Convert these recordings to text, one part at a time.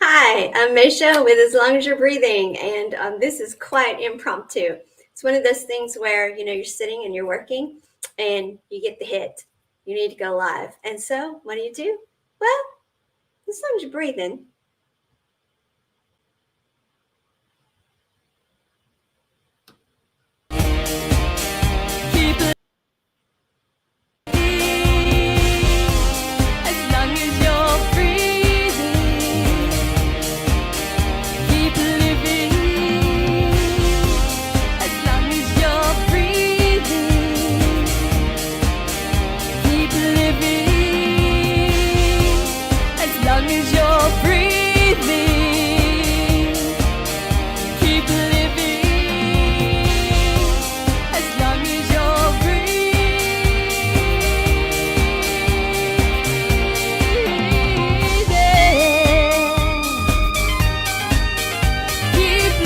Hi, I'm Maysha with As Long as You're Breathing, and this is quite impromptu. It's one of those things where, you're sitting and you're working and you get the hit. You need to go live. And so, what do? Well, as long as you're breathing. As long as you're breathing, keep living. As long as you're breathing, keep living. As long as you're breathing, keep living. As long as you're breathing. Keep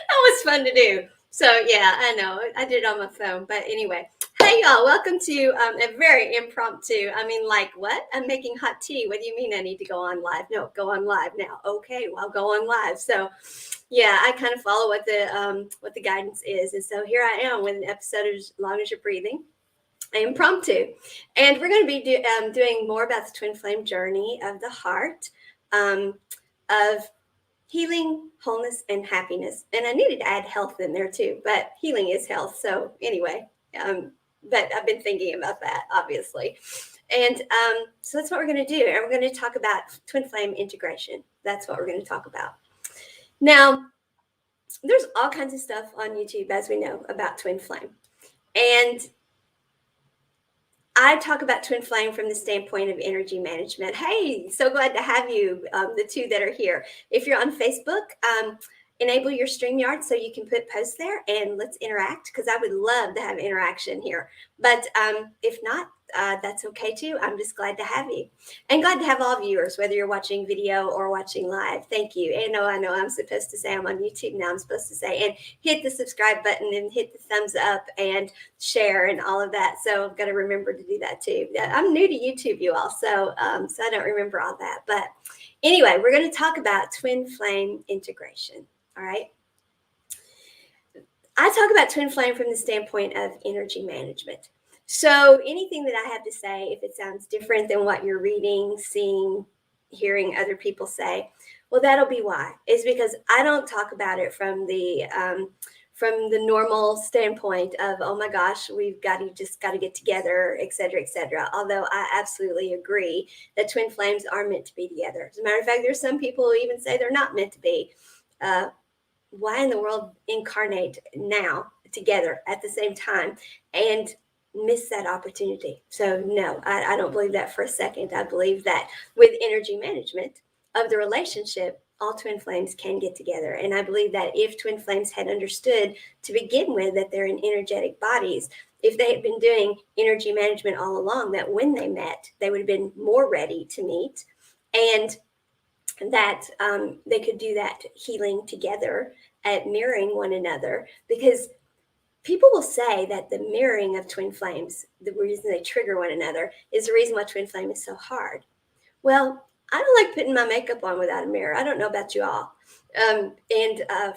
That was fun to do. So, yeah, I know. I did it on my phone. But anyway, hey, y'all. Welcome to a very impromptu. Like, what? I'm making hot tea. What do you mean I need to go on live? No, go on live now. Okay, well, I'll go on live. So, yeah, I kind of follow what the guidance is. And so here I am with an episode of As Long as You're Breathing. Impromptu. And we're going to be doing more about the twin flame journey of the heart, of healing, wholeness, and happiness. And I needed to add health in there too, but healing is health. So anyway, but I've been thinking about that, obviously. And so that's what we're going to do. And we're going to talk about twin flame integration. That's what we're going to talk about. Now, there's all kinds of stuff on YouTube, as we know, about twin flame. And I talk about twin flame from the standpoint of energy management. Hey, so glad to have you, the two that are here. If you're on Facebook, enable your StreamYard so you can put posts there and let's interact, because I would love to have interaction here. But if not, that's okay too. I'm just glad to have you, and glad to have all viewers, whether you're watching video or watching live. Thank you. And I know I'm supposed to say I'm on YouTube now. I'm supposed to say, and hit the subscribe button and hit the thumbs up and share and all of that. So I've got to remember to do that too. I'm new to YouTube, you all, so so I don't remember all that. But anyway, we're going to talk about twin flame integration. All right. I talk about twin flame from the standpoint of energy management. So anything that I have to say, if it sounds different than what you're reading, seeing, hearing other people say, well, that'll be why. Is because I don't talk about it from the normal standpoint of, oh my gosh, just got to get together, et cetera, et cetera. Although I absolutely agree that twin flames are meant to be together. As a matter of fact, there's some people who even say they're not meant to be. Why in the world incarnate now together at the same time and miss that opportunity? So no, I don't believe that for a second. I believe that with energy management of the relationship, all twin flames can get together. And I believe that if twin flames had understood to begin with that they're in energetic bodies, if they had been doing energy management all along, that when they met, they would have been more ready to meet, and that they could do that healing together at mirroring one another. Because people will say that the mirroring of twin flames, the reason they trigger one another, is the reason why twin flame is so hard. Well, I don't like putting my makeup on without a mirror. I don't know about you all. And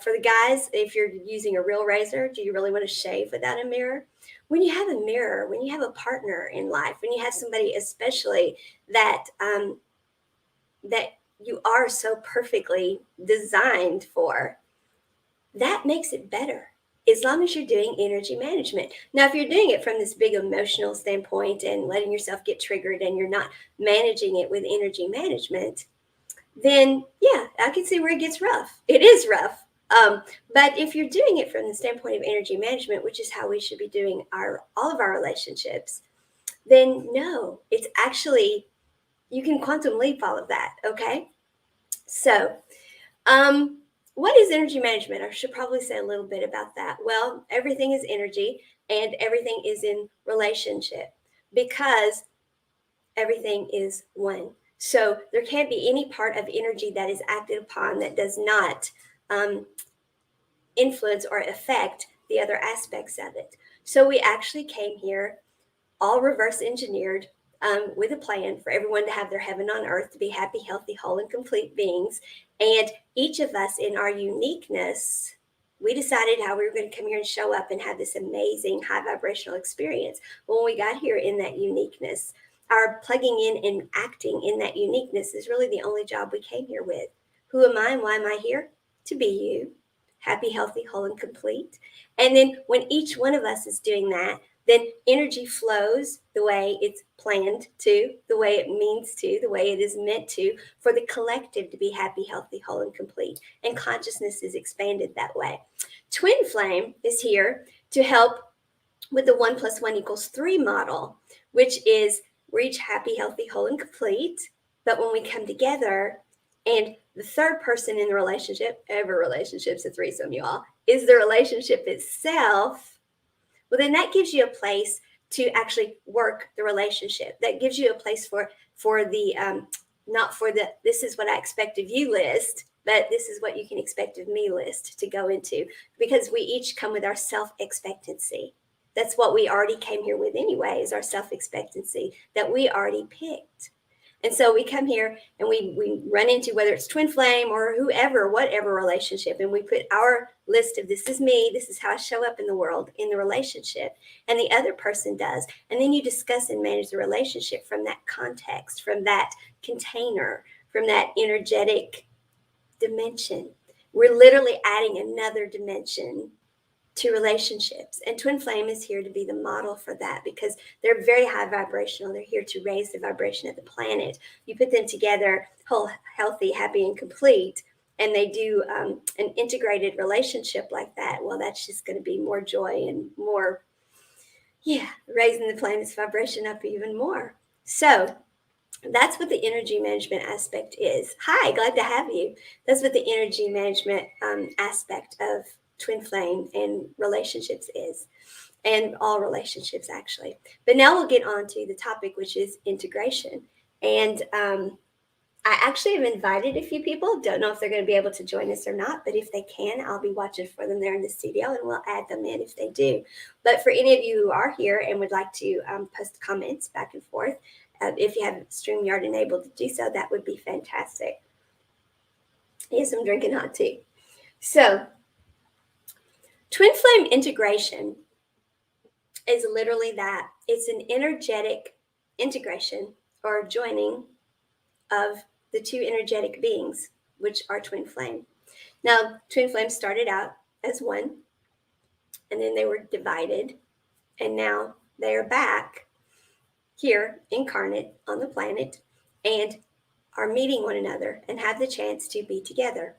for the guys, if you're using a real razor, do you really want to shave without a mirror? When you have a mirror, when you have a partner in life, when you have somebody especially that that you are so perfectly designed for, that makes it better, as long as you're doing energy management. Now, if you're doing it from this big emotional standpoint and letting yourself get triggered and you're not managing it with energy management, then yeah, I can see where it gets rough. It is rough. But if you're doing it from the standpoint of energy management, which is how we should be doing all of our relationships, then no, it's actually, you can quantum leap all of that. Okay. So, what is energy management? I should probably say a little bit about that. Well, everything is energy and everything is in relationship, because everything is one. So there can't be any part of energy that is acted upon that does not influence or affect the other aspects of it. So we actually came here all reverse engineered with a plan for everyone to have their heaven on earth, to be happy, healthy, whole, and complete beings. And each of us in our uniqueness, we decided how we were going to come here and show up and have this amazing high vibrational experience. When we got here in that uniqueness, our plugging in and acting in that uniqueness is really the only job we came here with. Who am I and why am I here? To be you, happy, healthy, whole, and complete. And then when each one of us is doing that, then energy flows the way it's planned to, the way it means to, the way it is meant to, for the collective to be happy, healthy, whole, and complete. And consciousness is expanded that way. Twin Flame is here to help with the 1 + 1 = 3 model, which is we're each happy, healthy, whole, and complete. But when we come together, and the third person in the relationship, every relationship's a threesome, you all, is the relationship itself, well, then that gives you a place to actually work the relationship. That gives you a place for the, not for the, this is what I expect of you list, but this is what you can expect of me list to go into, because we each come with our self-expectancy. That's what we already came here with anyway, is our self-expectancy that we already picked. And so we come here and we run into, whether it's twin flame or whoever, whatever relationship, and we put our list of this is me, this is how I show up in the world, in the relationship, and the other person does. And then you discuss and manage the relationship from that context, from that container, from that energetic dimension. We're literally adding another dimension to relationships, and twin flame is here to be the model for that, because they're very high vibrational. They're here to raise the vibration of the planet. You put them together, whole, healthy, happy, and complete, and they do an integrated relationship like that. Well, that's just going to be more joy and more, raising the planet's vibration up even more. So that's what the energy management aspect is. Hi, glad to have you. That's what the energy management aspect of twin flame and relationships is, and all relationships actually. But now we'll get on to the topic, which is integration. And I actually have invited a few people. Don't know if they're going to be able to join us or not, but if they can, I'll be watching for them there in the studio, and we'll add them in if they do. But for any of you who are here and would like to post comments back and forth, if you have StreamYard enabled to do so, that would be fantastic. Yes, I'm drinking hot tea. So twin flame integration is literally that. It's an energetic integration or joining of the two energetic beings, which are twin flame. Now, twin flame started out as one, and then they were divided, and now they are back here incarnate on the planet and are meeting one another and have the chance to be together.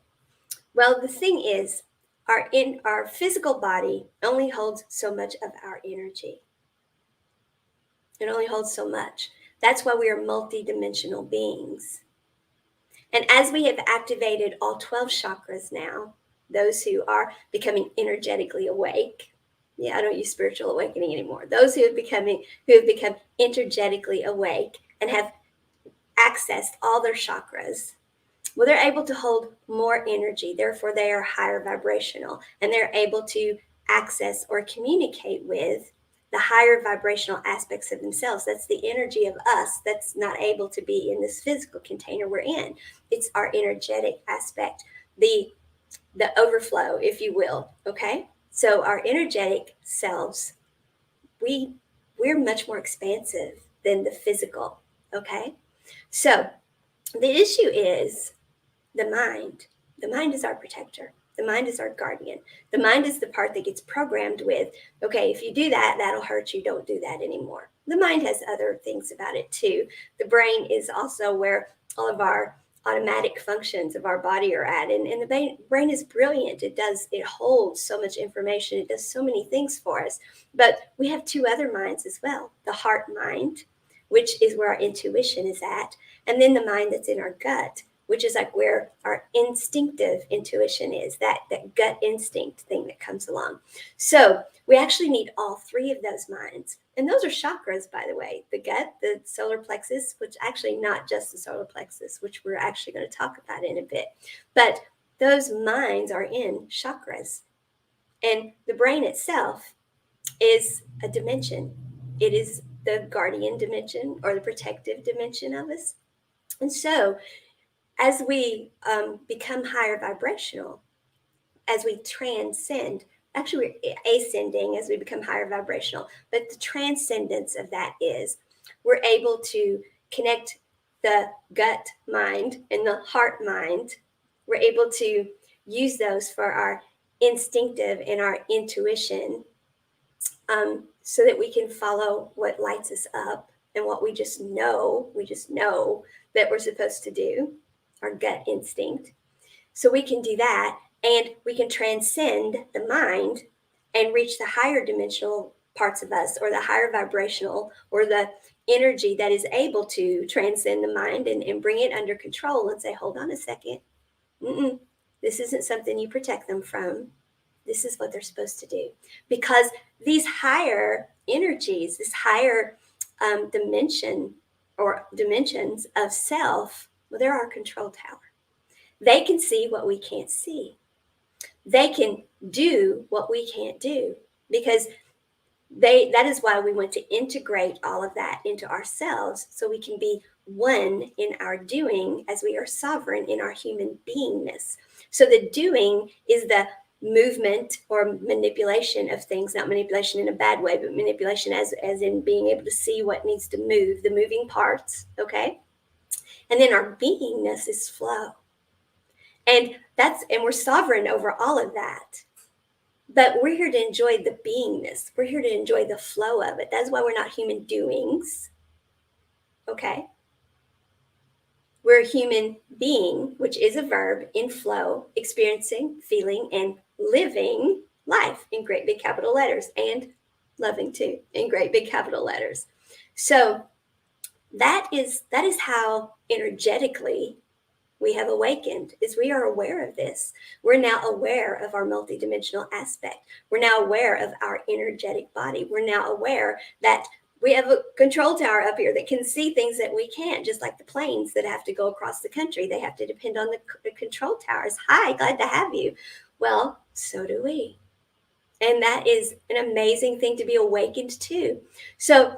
Well, the thing is, our physical body only holds so much of our energy. It only holds so much. That's why we are multidimensional beings. And as we have activated all 12 chakras now, those who are becoming energetically awake, I don't use spiritual awakening anymore. Those who have become energetically awake and have accessed all their chakras, well, they're able to hold more energy. Therefore, they are higher vibrational, and they're able to access or communicate with the higher vibrational aspects of themselves. That's the energy of us that's not able to be in this physical container we're in. It's our energetic aspect, the overflow, if you will. Okay, so our energetic selves, we're much more expansive than the physical. Okay, so the issue is the mind. The mind is our protector. The mind is our guardian. The mind is the part that gets programmed with, okay, if you do that, that'll hurt you. Don't do that anymore. The mind has other things about it too. The brain is also where all of our automatic functions of our body are at. And the brain is brilliant. It holds so much information. It does so many things for us. But we have two other minds as well. The heart mind, which is where our intuition is at. And then the mind that's in our gut, which is like where our instinctive intuition is, that gut instinct thing that comes along. So we actually need all three of those minds. And those are chakras, by the way, the gut, the solar plexus, which actually not just the solar plexus, which we're actually going to talk about in a bit. But those minds are in chakras. And the brain itself is a dimension. It is the guardian dimension or the protective dimension of us. And so as we become higher vibrational, as we transcend, actually we're ascending as we become higher vibrational, but the transcendence of that is we're able to connect the gut mind and the heart mind. We're able to use those for our instinctive and our intuition, so that we can follow what lights us up and what we just know that we're supposed to do, our gut instinct. So we can do that, and we can transcend the mind and reach the higher dimensional parts of us, or the higher vibrational, or the energy that is able to transcend the mind and bring it under control and say, hold on a second. This isn't something you protect them from. This is what they're supposed to do. Because these higher energies, this higher dimension or dimensions of self, well, they're our control tower. They can see what we can't see. They can do what we can't do, because that is why we want to integrate all of that into ourselves, so we can be one in our doing as we are sovereign in our human beingness. So the doing is the movement or manipulation of things, not manipulation in a bad way, but manipulation as in being able to see what needs to move, the moving parts, okay? And then our beingness is flow. And we're sovereign over all of that. But we're here to enjoy the beingness. We're here to enjoy the flow of it. That's why we're not human doings. Okay? We're a human being, which is a verb, in flow, experiencing, feeling, and living life in great big capital letters, and loving too in great big capital letters. So that is how energetically we have awakened, is we are aware of this. We're now aware of our multidimensional aspect. We're now aware of our energetic body. We're now aware that we have a control tower up here that can see things that we can't, just like the planes that have to go across the country. They have to depend on the control towers. Hi, glad to have you. Well, so do we. And that is an amazing thing to be awakened to. So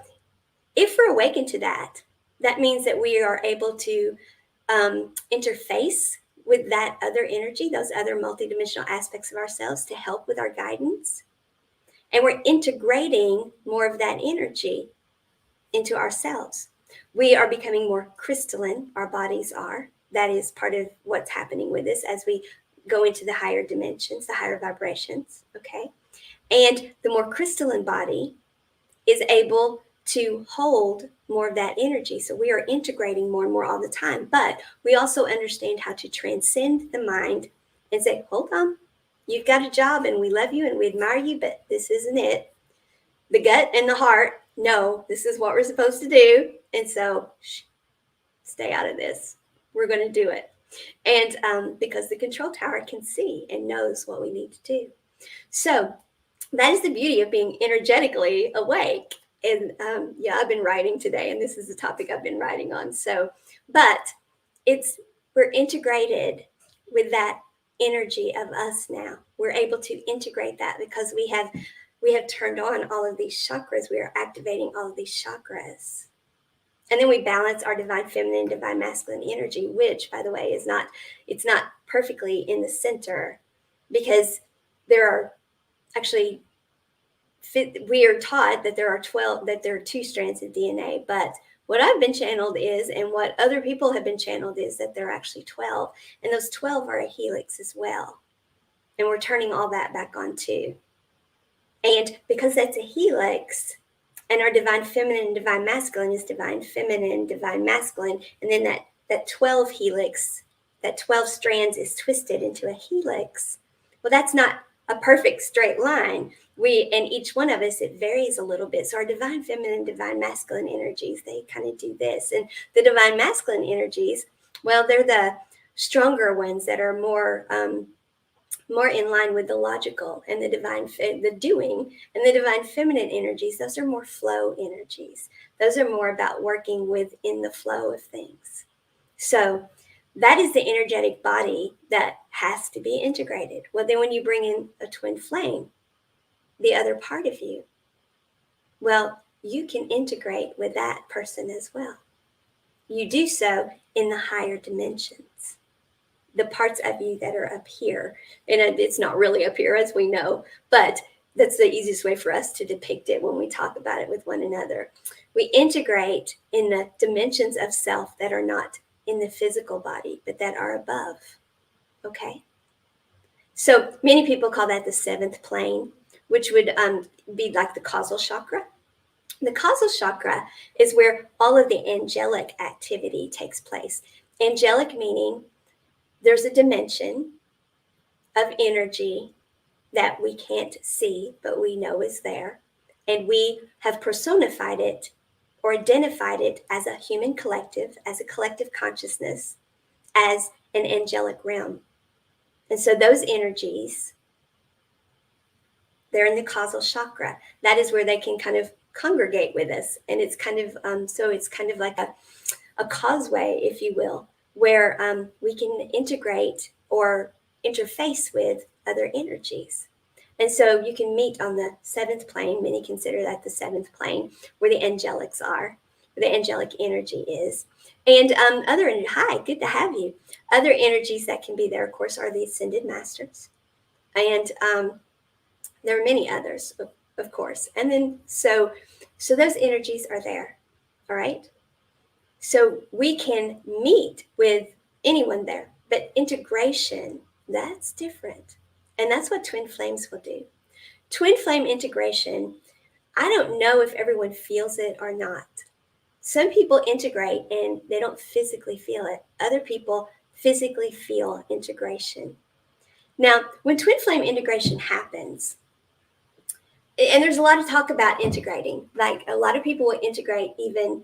if we're awakened to that, that means that we are able to interface with that other energy, those other multidimensional aspects of ourselves, to help with our guidance. And we're integrating more of that energy into ourselves. We are becoming more crystalline, our bodies are. That is part of what's happening with us as we go into the higher dimensions, the higher vibrations, okay? And the more crystalline body is able to hold more of that energy. So we are integrating more and more all the time. But we also understand how to transcend the mind and say, hold on, you've got a job and we love you and we admire you, but this isn't it. The gut and the heart know this is what we're supposed to do. And so stay out of this. We're going to do it. And because the control tower can see and knows what we need to do. So that is the beauty of being energetically awake. And I've been writing today, and this is the topic I've been writing on. So, but we're integrated with that energy of us now. We're able to integrate that because we have turned on all of these chakras. We are activating all of these chakras. And then we balance our divine feminine, divine masculine energy, which, by the way, it's not perfectly in the center, because there are actually, we are taught that there are 2 strands of DNA, but what I've been channeled is, and what other people have been channeled is, that there are actually 12, and those 12 are a helix as well. And we're turning all that back on too. And because that's a helix, and our divine feminine and divine masculine is divine feminine, divine masculine, and then that 12 helix, that 12 strands is twisted into a helix. Well, that's not a perfect straight line. And each one of us, it varies a little bit. So our divine feminine, divine masculine energies, they kind of do this. And the divine masculine energies, well, they're the stronger ones that are more more in line with the logical and the divine, the doing, and the divine feminine energies. Those are more flow energies. Those are more about working within the flow of things. So that is the energetic body that has to be integrated. Well, then when you bring in a twin flame, the other part of you, well, you can integrate with that person as well. You do so in the higher dimensions, the parts of you that are up here. And it's not really up here, as we know, but that's the easiest way for us to depict it when we talk about it with one another. We integrate in the dimensions of self that are not in the physical body, but that are above. Okay? So many people call that the seventh plane, which would be like the causal chakra. The causal chakra is where all of the angelic activity takes place. Angelic meaning there's a dimension of energy that we can't see, but we know is there. And we have personified it or identified it as a human collective, as a collective consciousness, as an angelic realm. And so those energies, they're in the causal chakra. That is where they can kind of congregate with us. And it's kind of, so it's kind of like a causeway, if you will, where we can integrate or interface with other energies. And so you can meet on the seventh plane. Many consider that the seventh plane, where the angelics are, where the angelic energy is. And hi, good to have you. Other energies that can be there, of course, are the ascended masters. And there are many others, of course. And then, so those energies are there, all right? So we can meet with anyone there, but integration, that's different. And that's what twin flames will do. Twin flame integration, I don't know if everyone feels it or not. Some people integrate and they don't physically feel it. Other people physically feel integration. Now, when twin flame integration happens, and there's a lot of talk about integrating, like a lot of people will integrate even,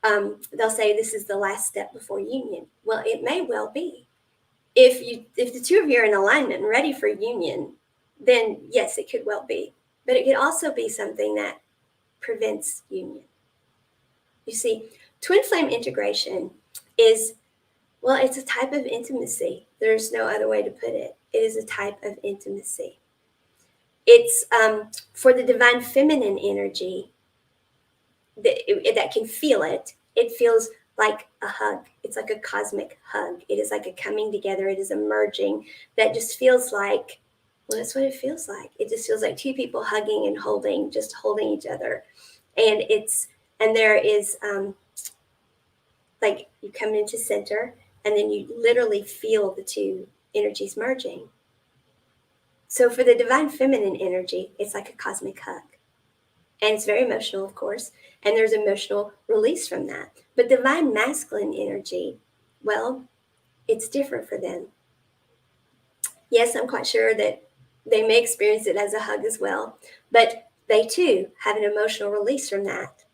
they'll say this is the last step before union. Well, it may well be. If the two of you are in alignment and ready for union, then yes, it could well be. But it could also be something that prevents union. You see, twin flame integration is, well, it's a type of intimacy. There's no other way to put it. It is a type of intimacy. It's for the divine feminine energy that can feel it. It feels like a hug. It's like a cosmic hug. It is like a coming together. It is a merging that just feels like, well, that's what it feels like. It just feels like two people hugging and holding, just holding each other. And there is like you come into center and then you literally feel the two energies merging. So for the divine feminine energy, it's like a cosmic hug. And it's very emotional, of course, and there's emotional release from that. But divine masculine energy, well, it's different for them. Yes, I'm quite sure that they may experience it as a hug as well, but they too have an emotional release from that.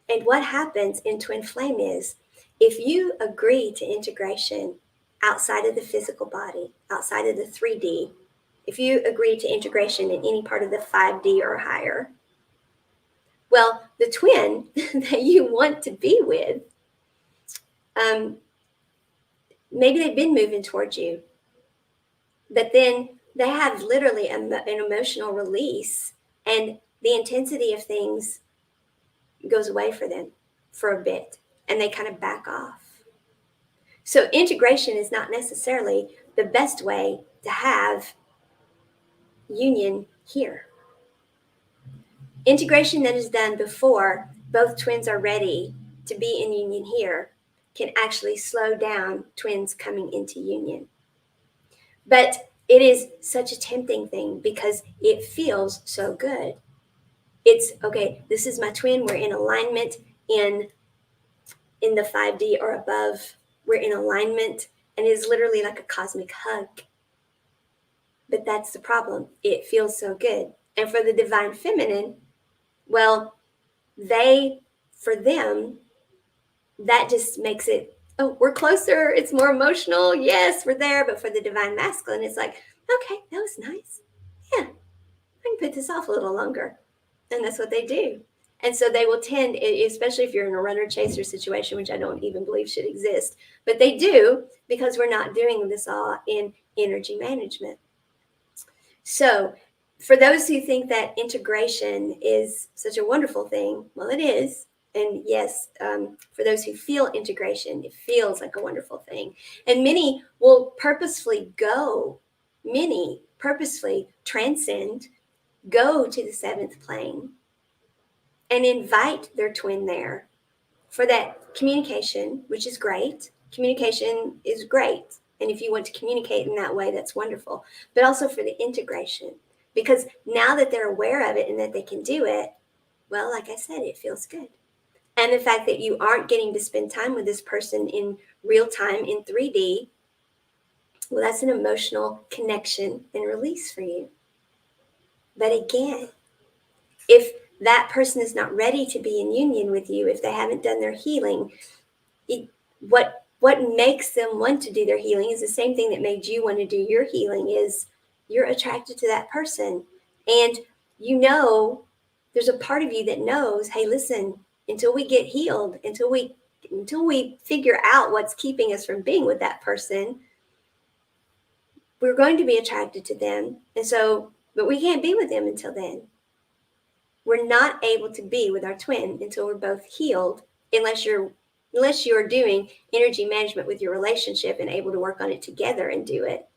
And what happens in twin flame is, if you agree to integration outside of the physical body, outside of the 3D, if you agree to integration in any part of the 5D or higher, well, the twin that you want to be with, maybe they've been moving towards you, but then they have literally an emotional release, and the intensity of things goes away for them for a bit, and they kind of back off. So integration is not necessarily the best way to have union here. Integration that is done before both twins are ready to be in union here can actually slow down twins coming into union. But it is such a tempting thing because it feels so good. It's, okay, this is my twin. We're in alignment in the 5D or above. We're in alignment, and it is literally like a cosmic hug. But that's the problem. It feels so good. And for the divine feminine, well, for them, that just makes it, oh, we're closer. It's more emotional. Yes, we're there. But for the divine masculine, it's like, Okay, that was nice. Yeah, I can put this off a little longer. And that's what they do. And so they will tend, especially if you're in a runner chaser situation, which I don't even believe should exist, but they do because we're not doing this all in energy management. So, for those who think that integration is such a wonderful thing, well, it is. And yes, for those who feel integration, it feels like a wonderful thing. And many will many purposefully transcend, go to the seventh plane, and invite their twin there for that communication, which is great. Communication is great. And if you want to communicate in that way, that's wonderful. But also for the integration, because now that they're aware of it and that they can do it, well, like I said, it feels good. And the fact that you aren't getting to spend time with this person in real time in 3D, well, that's an emotional connection and release for you. But again, if that person is not ready to be in union with you, if they haven't done their healing, what makes them want to do their healing is the same thing that made you want to do your healing. Is you're attracted to that person, and there's a part of you that knows, hey, listen, until we get healed, until we figure out what's keeping us from being with that person, we're going to be attracted to them. And so, but we can't be with them until then. We're not able to be with our twin until we're both healed, unless you're doing energy management with your relationship and able to work on it together and do it.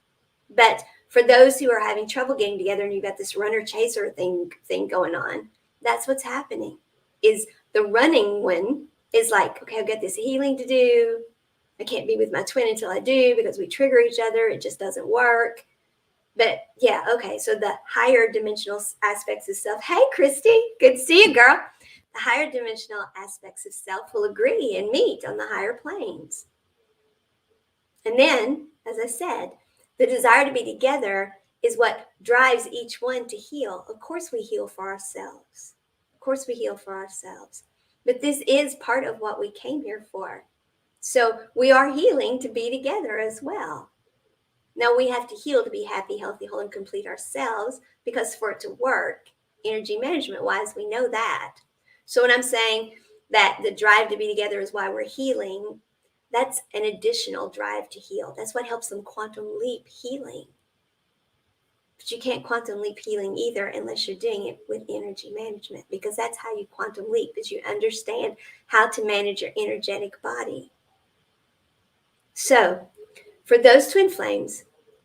But for those who are having trouble getting together and you've got this runner chaser thing going on, that's what's happening. Is the running one is like, okay, I've got this healing to do. I can't be with my twin until I do because we trigger each other. It just doesn't work. But yeah, okay, so the higher dimensional aspects of self. Hey, Christy, good to see you, girl. The higher dimensional aspects of self will agree and meet on the higher planes. And then, as I said, the desire to be together is what drives each one to heal. Of course, we heal for ourselves. Of course, we heal for ourselves. But this is part of what we came here for. So we are healing to be together as well. Now we have to heal to be happy, healthy, whole, and complete ourselves, because for it to work, energy management wise, we know that. So when I'm saying that the drive to be together is why we're healing, that's an additional drive to heal. That's what helps them quantum leap healing. But you can't quantum leap healing either unless you're doing it with energy management, because that's how you quantum leap, is you understand how to manage your energetic body. So for those twin flames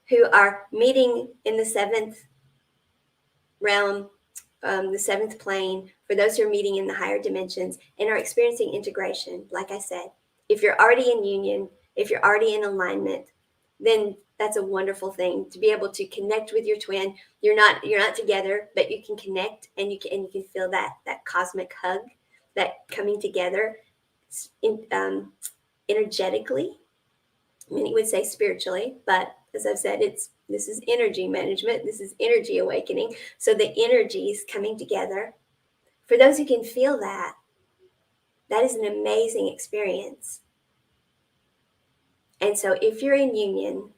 who are meeting in the seventh realm, the seventh plane, for those who are meeting in the higher dimensions and are experiencing integration, like I said, if you're already in union, if you're already in alignment, then that's a wonderful thing to be able to connect with your twin. You're not together, but you can connect, and you can feel that cosmic hug, that coming together energetically. Many would say spiritually, but as I've said, this is energy management. This is energy awakening. So the energies coming together. For those who can feel that is an amazing experience. And so if you're in union,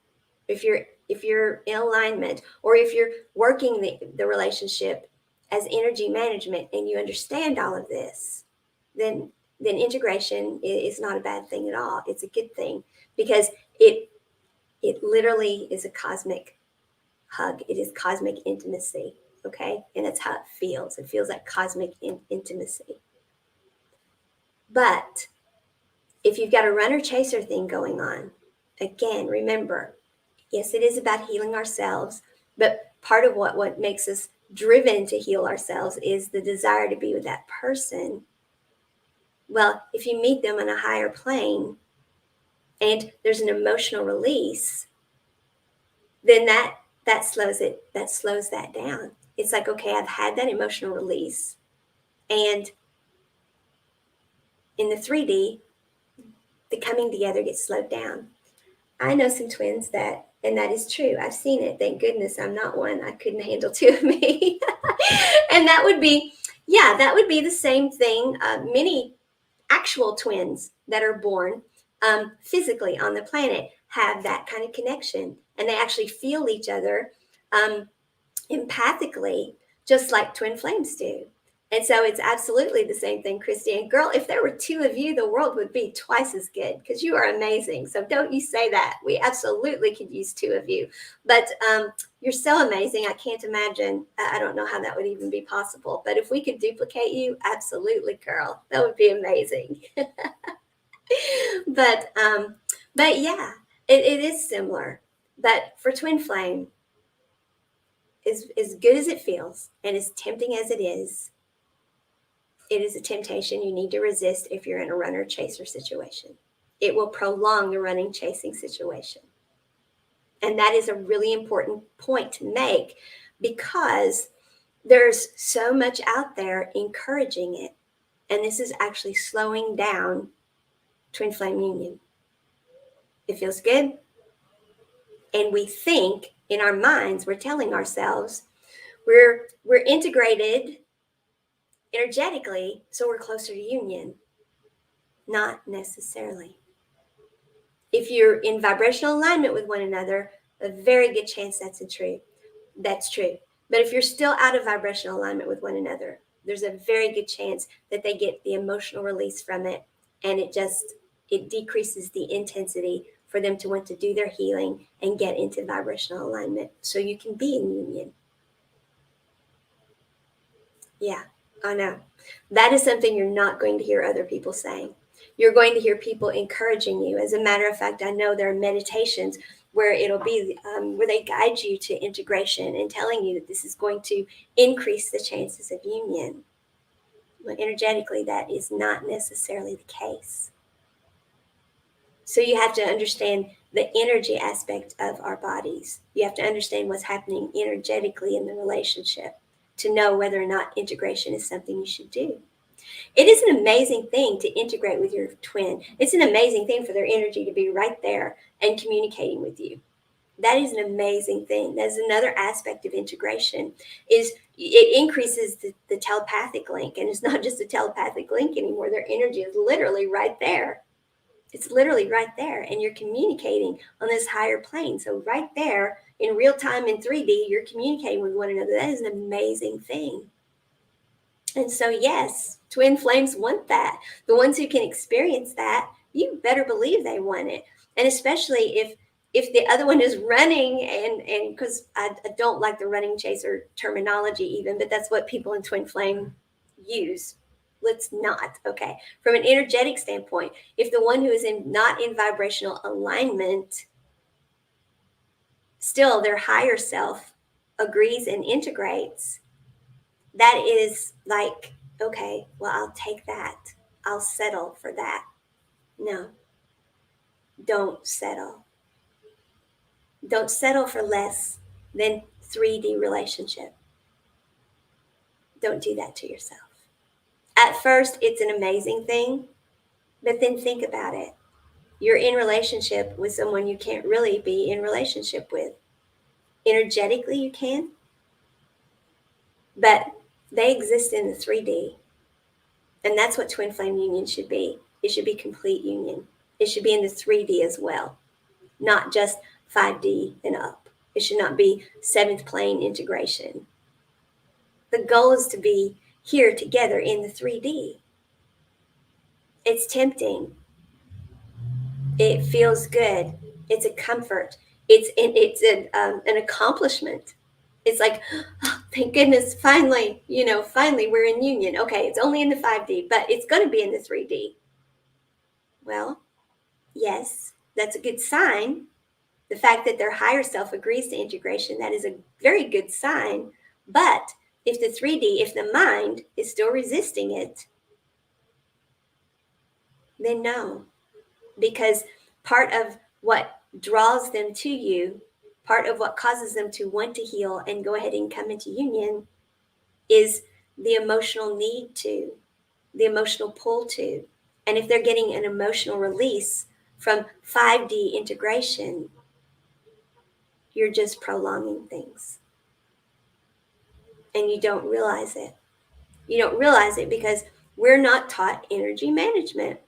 if you're in alignment, or if you're working the relationship as energy management and you understand all of this, then integration is not a bad thing at all. It's a good thing, because it literally is a cosmic hug. It is cosmic intimacy, okay? And that's how it feels. It feels like cosmic intimacy. But if you've got a runner-chaser thing going on, again, remember, yes, it is about healing ourselves, but part of what makes us driven to heal ourselves is the desire to be with that person. Well, if you meet them on a higher plane and there's an emotional release, then that slows that down. It's like, okay, I've had that emotional release, and in the 3D, the coming together gets slowed down. I know some twins and that is true. I've seen it. Thank goodness I'm not one. I couldn't handle two of me. And that would be the same thing. Many actual twins that are born physically on the planet have that kind of connection, and they actually feel each other empathically, just like twin flames do. And so it's absolutely the same thing, Christy. And girl, if there were two of you, the world would be twice as good, because you are amazing. So don't you say that. We absolutely could use two of you. But you're so amazing. I can't imagine. I don't know how that would even be possible. But if we could duplicate you, absolutely, girl. That would be amazing. but yeah, it is similar. But for twin flame, as good as it feels and as tempting as it is a temptation you need to resist if you're in a runner chaser situation. It will prolong the running chasing situation. And that is a really important point to make, because there's so much out there encouraging it. And this is actually slowing down twin flame union. It feels good. And we think in our minds, we're telling ourselves we're integrated energetically, so we're closer to union. Not necessarily. If you're in vibrational alignment with one another, a very good chance that's true. But if you're still out of vibrational alignment with one another, there's a very good chance that they get the emotional release from it, and it decreases the intensity for them to want to do their healing and get into vibrational alignment so you can be in union. Yeah, I know. That is something you're not going to hear other people saying. You're going to hear people encouraging you. As a matter of fact, I know there are meditations where it'll be where they guide you to integration and telling you that this is going to increase the chances of union. Well, energetically, that is not necessarily the case. So you have to understand the energy aspect of our bodies. You have to understand what's happening energetically in the relationship to know whether or not integration is something you should do. It is an amazing thing to integrate with your twin. It's an amazing thing for their energy to be right there and communicating with you. That is an amazing thing. That's another aspect of integration, is it increases the telepathic link. And it's not just a telepathic link anymore. Their energy is literally right there. It's literally right there. And you're communicating on this higher plane. So right there in real time in 3D, you're communicating with one another. That is an amazing thing. And so, yes, twin flames want that. The ones who can experience that, you better believe they want it. And especially if the other one is running, and because I don't like the running chaser terminology even, but that's what people in twin flame use. Let's not, okay? From an energetic standpoint, if the one who is not in vibrational alignment, still their higher self agrees and integrates, that is like, okay, well, I'll take that. I'll settle for that. No, don't settle. Don't settle for less than 3D relationship. Don't do that to yourself. At first, it's an amazing thing, but then think about it. You're in relationship with someone you can't really be in relationship with. Energetically, you can, but they exist in the 3D. And that's what twin flame union should be. It should be complete union. It should be in the 3D as well, not just 5D and up. It should not be 7th plane integration. The goal is to be here together in the 3D. It's tempting. It feels good. It's a comfort. It's an accomplishment. It's like, oh, thank goodness, finally we're in union. Okay, it's only in the 5D, but it's going to be in the 3D. Well, yes, that's a good sign. The fact that their higher self agrees to integration, that is a very good sign. But if the 3D, if the mind is still resisting it, then no. Because part of what draws them to you, part of what causes them to want to heal and go ahead and come into union, is the emotional need to, the emotional pull to. And if they're getting an emotional release from 5D integration, you're just prolonging things. And you don't realize it. You don't realize it because we're not taught energy management.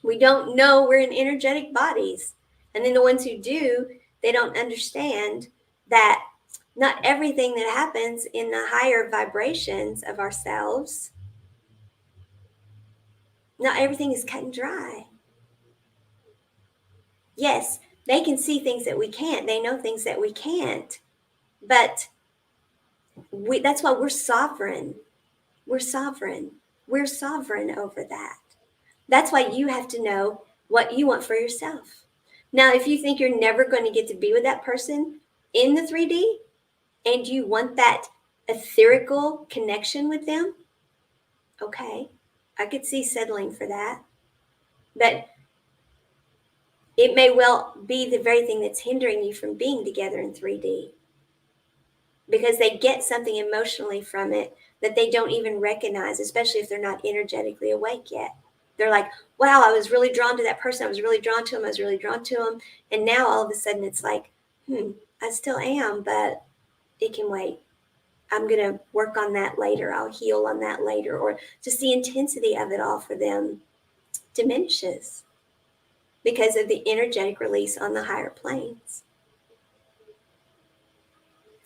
We don't know we're in energetic bodies. And then the ones who do, they don't understand that not everything that happens in the higher vibrations of ourselves, not everything is cut and dry. Yes, they can see things that we can't. They know things that we can't. But that's why we're sovereign. We're sovereign. We're sovereign over that. That's why you have to know what you want for yourself. Now, if you think you're never going to get to be with that person in the 3D and you want that etherical connection with them, okay, I could see settling for that. But it may well be the very thing that's hindering you from being together in 3D, because they get something emotionally from it that they don't even recognize, especially if they're not energetically awake yet. They're like, wow, I was really drawn to that person. I was really drawn to him. I was really drawn to him. And now all of a sudden it's like, I still am, but it can wait. I'm going to work on that later. I'll heal on that later. Or just the intensity of it all for them diminishes because of the energetic release on the higher planes.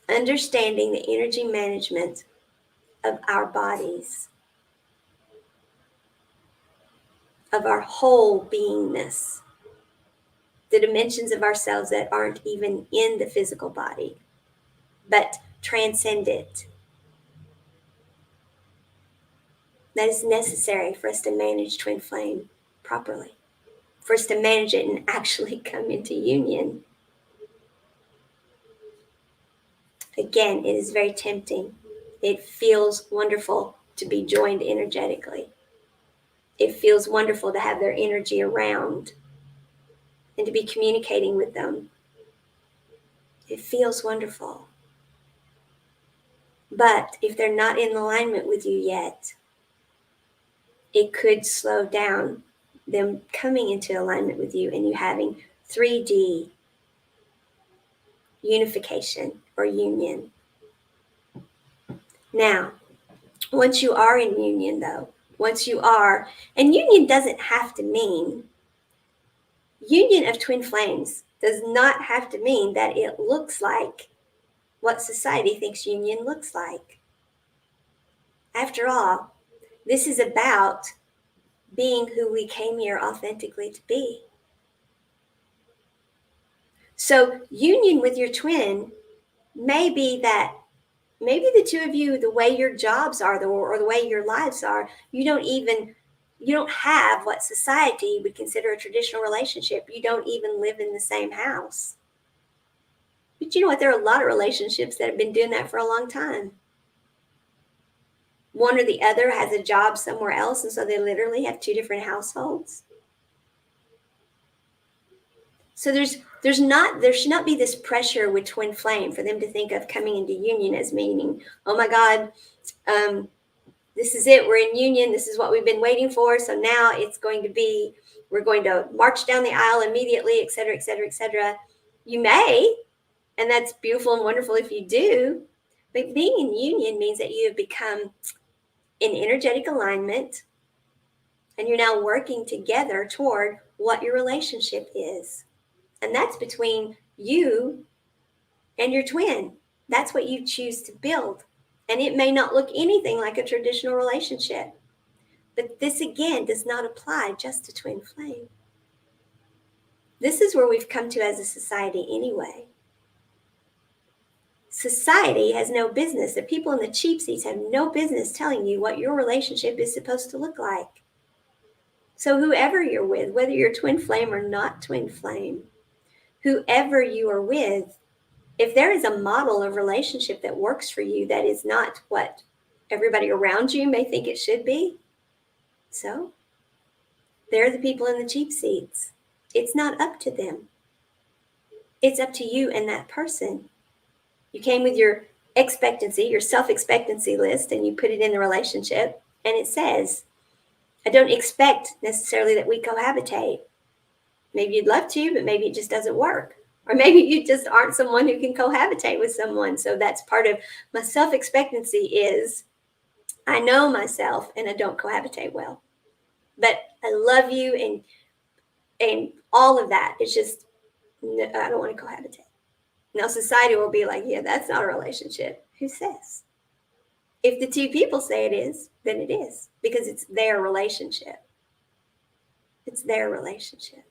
Understanding the energy management of our bodies, of our whole beingness, the dimensions of ourselves that aren't even in the physical body, but transcend it. That is necessary for us to manage twin flame properly, for us to manage it and actually come into union. Again, it is very tempting. It feels wonderful to be joined energetically. It feels wonderful to have their energy around and to be communicating with them. It feels wonderful. But if they're not in alignment with you yet, it could slow down them coming into alignment with you and you having 3D unification or union. Now, once you are in union though, and union doesn't have to mean, union of twin flames does not have to mean that it looks like what society thinks union looks like. After all, this is about being who we came here authentically to be. So union with your twin may be that maybe the two of you, the way your jobs are or the way your lives are, you don't have what society would consider a traditional relationship. You don't even live in the same house. But you know what? There are a lot of relationships that have been doing that for a long time. One or the other has a job somewhere else, and so they literally have two different households. So there should not be this pressure with twin flame for them to think of coming into union as meaning, oh my God, this is it. We're in union. This is what we've been waiting for. So now it's going to be, we're going to march down the aisle immediately, et cetera, et cetera, et cetera. You may, and that's beautiful and wonderful if you do. But being in union means that you have become in energetic alignment and you're now working together toward what your relationship is. And that's between you and your twin. That's what you choose to build. And it may not look anything like a traditional relationship. But this, again, does not apply just to twin flame. This is where we've come to as a society anyway. Society has no business. The people in the cheap seats have no business telling you what your relationship is supposed to look like. So whoever you're with, whether you're twin flame or not twin flame, whoever you are with, if there is a model of relationship that works for you that is not what everybody around you may think it should be, so they're the people in the cheap seats. It's not up to them. It's up to you and that person. You came with your expectancy, your self-expectancy list, and you put it in the relationship, and it says, I don't expect necessarily that we cohabitate. Maybe you'd love to, but maybe it just doesn't work. Or maybe you just aren't someone who can cohabitate with someone. So that's part of my self-expectancy is I know myself and I don't cohabitate well. But I love you and all of that. It's just No, I don't want to cohabitate. Now society will be like, yeah, that's not a relationship. Who says? If the two people say it is, then it is, because it's their relationship. It's their relationship.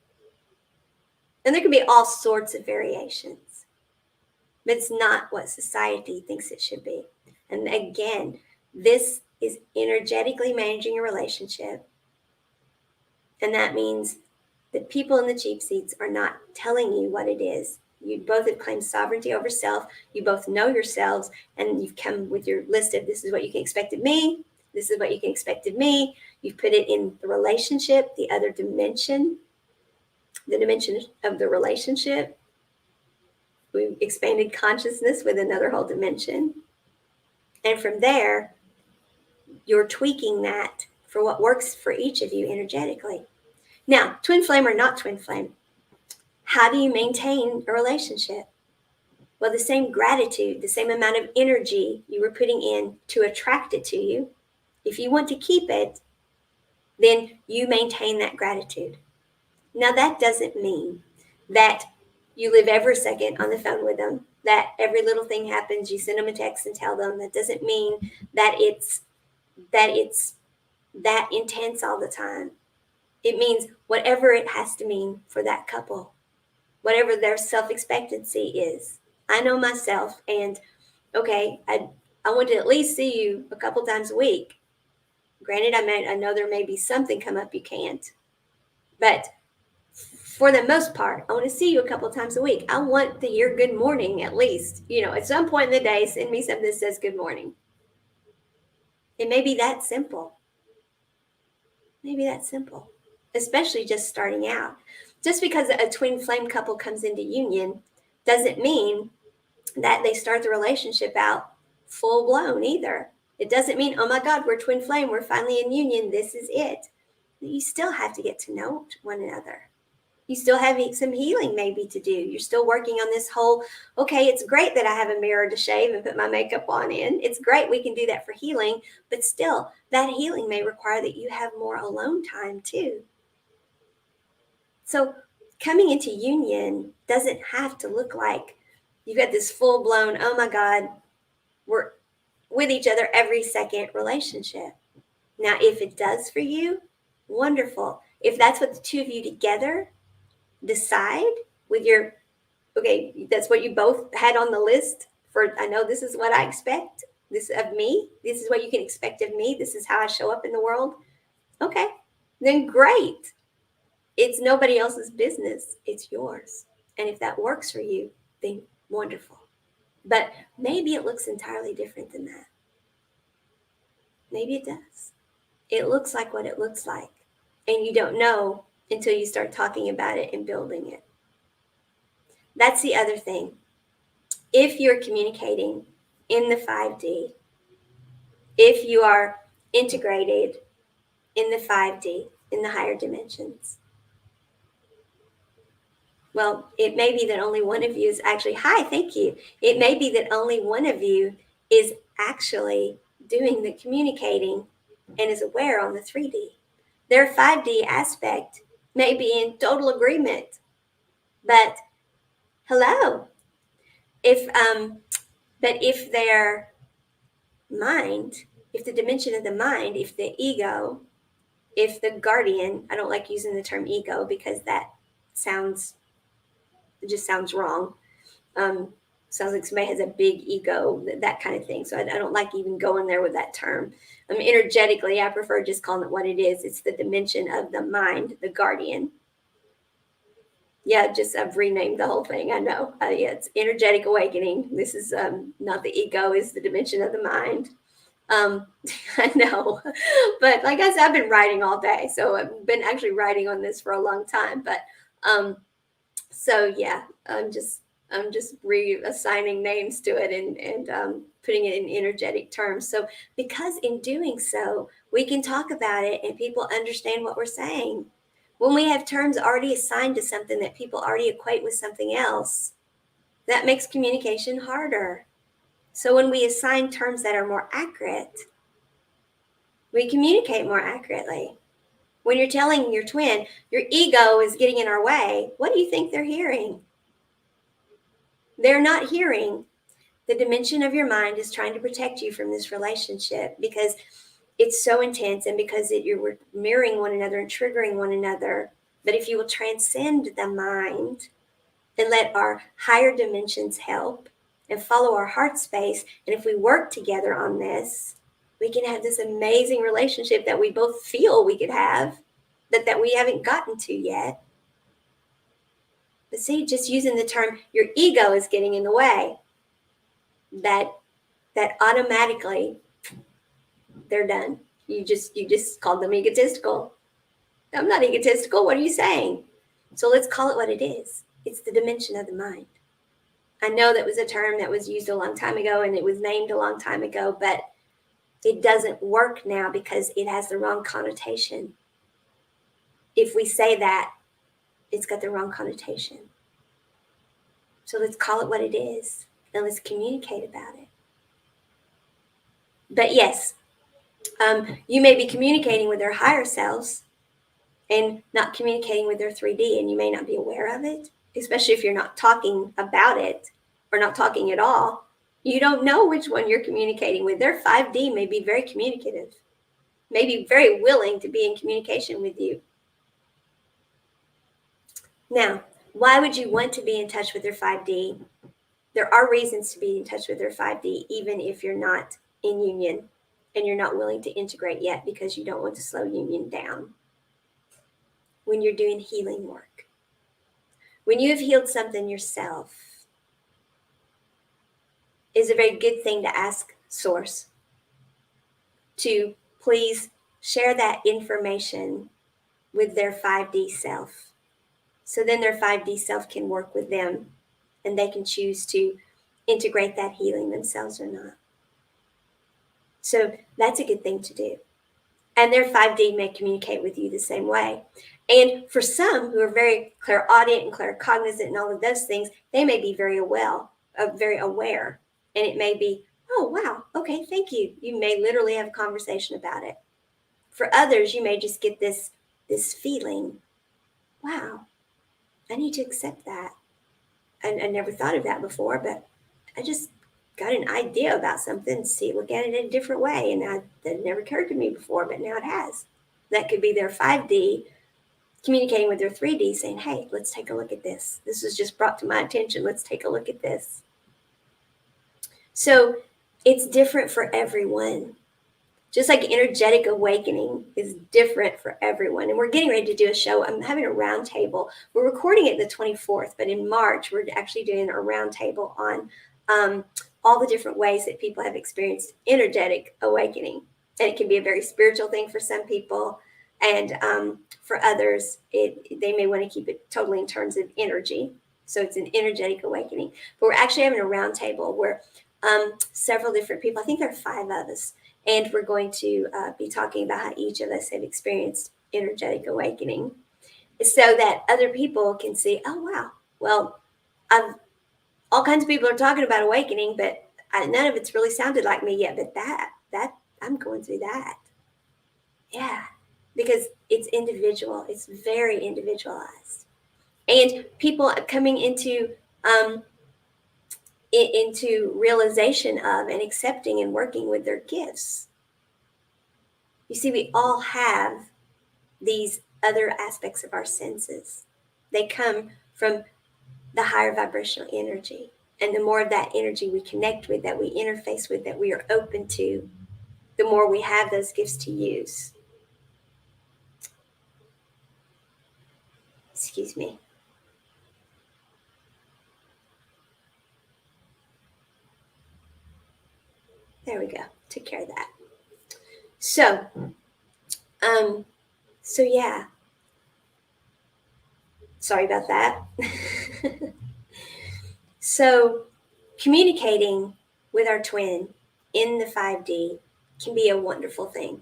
And there can be all sorts of variations, but it's not what society thinks it should be. And again, this is energetically managing a relationship. And that means that people in the cheap seats are not telling you what it is. You both have claimed sovereignty over self. You both know yourselves, and you've come with your list of, this is what you can expect of me. This is what you can expect of me. You've put it in the relationship, the other dimension, the dimension of the relationship. We've expanded consciousness with another whole dimension. And from there, you're tweaking that for what works for each of you energetically. Now, twin flame or not twin flame, how do you maintain a relationship? Well, the same gratitude, the same amount of energy you were putting in to attract it to you, if you want to keep it, then you maintain that gratitude. Now, that doesn't mean that you live every second on the phone with them, that every little thing happens, you send them a text and tell them. That doesn't mean that it's that intense all the time. It means whatever it has to mean for that couple, whatever their self-expectancy is. I know myself, and okay, I want to at least see you a couple times a week. Granted, I know there may be something come up you can't, but for the most part, I want to see you a couple times a week. I want to hear good morning at least. At some point in the day, send me something that says good morning. It may be that simple. Maybe that simple, especially just starting out. Just because a twin flame couple comes into union doesn't mean that they start the relationship out full blown either. It doesn't mean, oh my God, we're twin flame, we're finally in union, this is it. You still have to get to know one another. You still have some healing maybe to do. You're still working on this whole, okay, it's great that I have a mirror to shave and put my makeup on in. It's great we can do that for healing, but still, that healing may require that you have more alone time too. So coming into union doesn't have to look like you've got this full-blown, oh my God, we're with each other every second relationship. Now, if it does for you, wonderful. If that's what the two of you together decide with your, okay, that's what you both had on the list for, I know this is what I expect this of me. This is what you can expect of me. This is how I show up in the world. Okay, then great. It's nobody else's business. It's yours. And if that works for you, then wonderful. But maybe it looks entirely different than that. Maybe it does. It looks like what it looks like. And you don't know until you start talking about it and building it. That's the other thing. If you're communicating in the 5D, if you are integrated in the 5D, in the higher dimensions, well, it may be that only one of you is actually, hi, thank you. It may be that only one of you is actually doing the communicating and is aware on the 3D. Their 5D aspect may be in total agreement, but hello. But if their mind, if the dimension of the mind, if the ego, if the guardian, I don't like using the term ego because that just sounds wrong. Sounds like somebody has a big ego, that kind of thing. So I don't like even going there with that term. Energetically, I prefer just calling it what it is. It's the dimension of the mind, the guardian. Yeah, I've renamed the whole thing. I know. Yeah, it's energetic awakening. This is not the ego, is the dimension of the mind. I know, but like I said, I've been writing all day, so I've been actually writing on this for a long time. But so yeah, I'm just reassigning names to it and putting it in energetic terms. So because in doing so, we can talk about it and people understand what we're saying. When we have terms already assigned to something that people already equate with something else, that makes communication harder. So when we assign terms that are more accurate, we communicate more accurately. When you're telling your twin, your ego is getting in our way, what do you think they're hearing? They're not hearing the dimension of your mind is trying to protect you from this relationship because it's so intense and because you're mirroring one another and triggering one another. But if you will transcend the mind and let our higher dimensions help and follow our heart space, and if we work together on this, we can have this amazing relationship that we both feel we could have, but that we haven't gotten to yet. But see, just using the term, your ego is getting in the way, that automatically they're done. You just called them egotistical. I'm not egotistical. What are you saying? So let's call it what it is. It's the dimension of the mind. I know that was a term that was used a long time ago and it was named a long time ago, but it doesn't work now because it has the wrong connotation. If we say that, it's got the wrong connotation. So let's call it what it is and let's communicate about it. But yes, you may be communicating with their higher selves and not communicating with their 3D, and you may not be aware of it, especially if you're not talking about it or not talking at all. You don't know which one you're communicating with. Their 5D may be very communicative, may be very willing to be in communication with you. Now, why would you want to be in touch with their 5D? There are reasons to be in touch with their 5D, even if you're not in union and you're not willing to integrate yet because you don't want to slow union down. When you're doing healing work, when you have healed something yourself, is a very good thing to ask Source to please share that information with their 5D self. So then their 5D self can work with them and they can choose to integrate that healing themselves or not. So that's a good thing to do. And their 5D may communicate with you the same way. And for some who are very clairaudient and claircognizant and all of those things, they may be very aware. And it may be, oh, wow, okay, thank you. You may literally have a conversation about it. For others, you may just get this feeling, wow, I need to accept that. I never thought of that before, but I just got an idea about something, look at it in a different way. And that never occurred to me before, but now it has. That could be their 5D communicating with their 3D saying, hey, let's take a look at this. This was just brought to my attention. Let's take a look at this. So it's different for everyone. Just like energetic awakening is different for everyone. And we're getting ready to do a show. I'm having a round table. We're recording it the 24th, but in March, we're actually doing a round table on all the different ways that people have experienced energetic awakening. And it can be a very spiritual thing for some people. And for others, they may want to keep it totally in terms of energy. So it's an energetic awakening. But we're actually having a round table where several different people, I think there are 5 of us, and we're going to be talking about how each of us have experienced energetic awakening so that other people can see, oh, wow, well, all kinds of people are talking about awakening, but none of it's really sounded like me yet. But that I'm going through that. Yeah, because it's individual. It's very individualized. And people coming into realization of and accepting and working with their gifts. You see, we all have these other aspects of our senses. They come from the higher vibrational energy. And the more of that energy we connect with, that we interface with, that we are open to, the more we have those gifts to use. Excuse me. There we go. Took care of that. So yeah. Sorry about that. So communicating with our twin in the 5D can be a wonderful thing.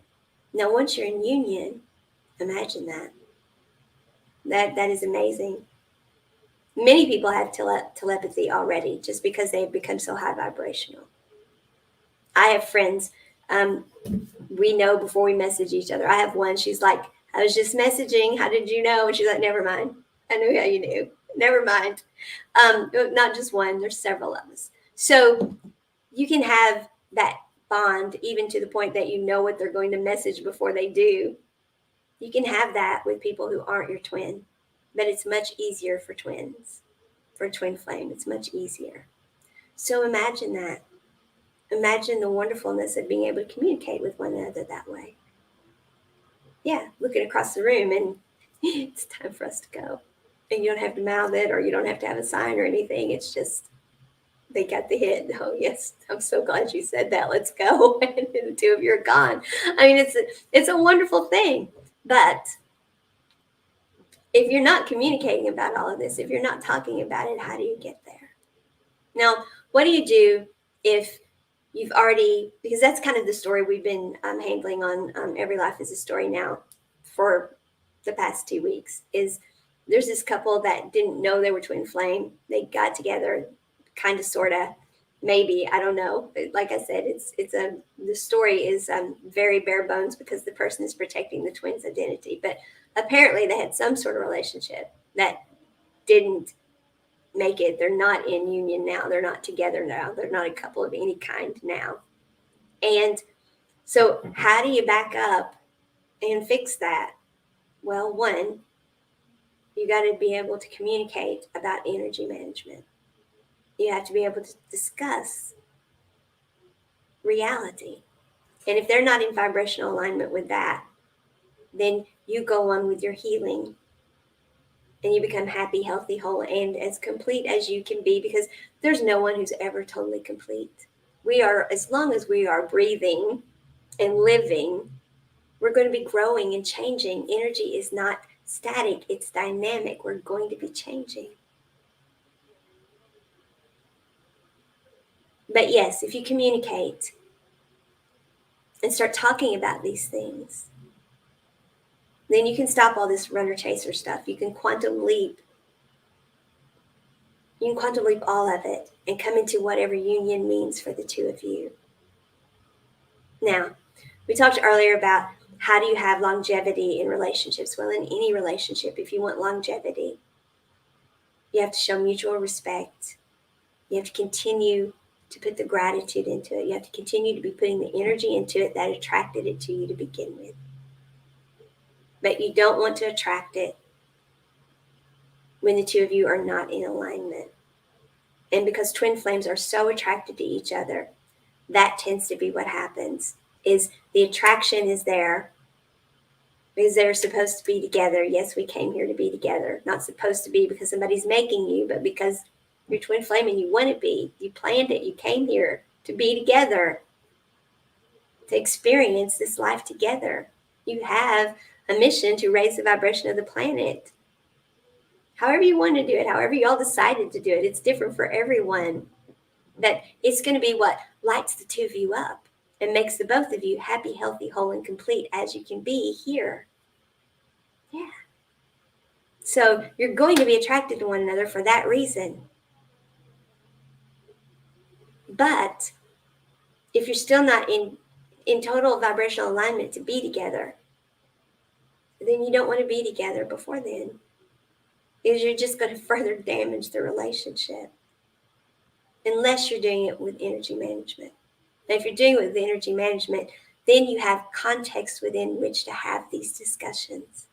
Now, once you're in union, imagine that. That is amazing. Many people have telepathy already just because they've become so high vibrational. I have friends, we know before we message each other. I have one, she's like, I was just messaging. How did you know? And she's like, never mind. I knew how you knew. Never mind. Not just one, there's several of us. So you can have that bond even to the point that you know what they're going to message before they do. You can have that with people who aren't your twin, but it's much easier for twins, for a twin flame. It's much easier. So imagine that. Imagine the wonderfulness of being able to communicate with one another that way. Yeah, looking across the room and it's time for us to go. And you don't have to mouth it or you don't have to have a sign or anything. It's just, they got the hit. Oh, yes, I'm so glad you said that. Let's go. And the two of you are gone. I mean, it's a wonderful thing. But if you're not communicating about all of this, if you're not talking about it, how do you get there? Now, what do you do if you've already, because that's kind of the story we've been handling on Every Life is a Story now for the past 2 weeks, is there's this couple that didn't know they were twin flame. They got together, kind of, sort of, maybe, I don't know. Like I said, the story is very bare bones because the person is protecting the twin's identity. But apparently they had some sort of relationship that didn't make it. They're not in union now. They're not together now. They're not a couple of any kind now. And so how do you back up and fix that? Well, one, you got to be able to communicate about energy management. You have to be able to discuss reality. And if they're not in vibrational alignment with that, then you go on with your healing and you become happy, healthy, whole, and as complete as you can be, because there's no one who's ever totally complete. We are, as long as we are breathing and living, we're going to be growing and changing. Energy is not static, it's dynamic. We're going to be changing. But yes, if you communicate and start talking about these things, then you can stop all this runner chaser stuff. You can quantum leap. You can quantum leap all of it and come into whatever union means for the two of you. Now, we talked earlier about how do you have longevity in relationships? Well, in any relationship, if you want longevity, you have to show mutual respect. You have to continue to put the gratitude into it. You have to continue to be putting the energy into it that attracted it to you to begin with. But you don't want to attract it when the two of you are not in alignment. And because twin flames are so attracted to each other, that tends to be what happens, is the attraction is there because they're supposed to be together. Yes, we came here to be together. Not supposed to be because somebody's making you, but because you're twin flame and you want to be. You planned it. You came here to be together, to experience this life together. You have a mission to raise the vibration of the planet. However you want to do it, however you all decided to do it, it's different for everyone. That it's going to be what lights the two of you up and makes the both of you happy, healthy, whole, and complete as you can be here. Yeah. So you're going to be attracted to one another for that reason. But if you're still not in total vibrational alignment to be together, then you don't want to be together before then, because you're just going to further damage the relationship unless you're doing it with energy management. Now, if you're doing it with energy management, then you have context within which to have these discussions.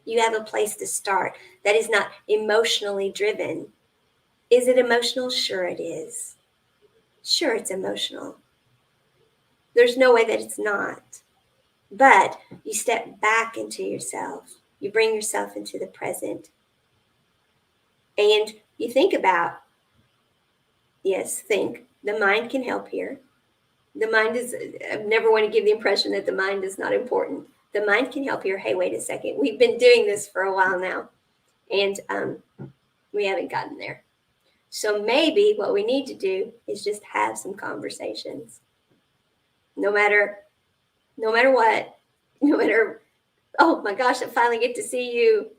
You have a place to start that is not emotionally driven. Is it emotional? Sure it is. Sure, it's emotional. There's no way that it's not. But you step back into yourself. You bring yourself into the present. And you think about, yes, think. The mind can help here. The mind is, I never want to give the impression that the mind is not important. The mind can help here. Hey, wait a second. We've been doing this for a while now, and we haven't gotten there. So maybe what we need to do is just have some conversations. No matter what, no matter, oh my gosh, I finally get to see you.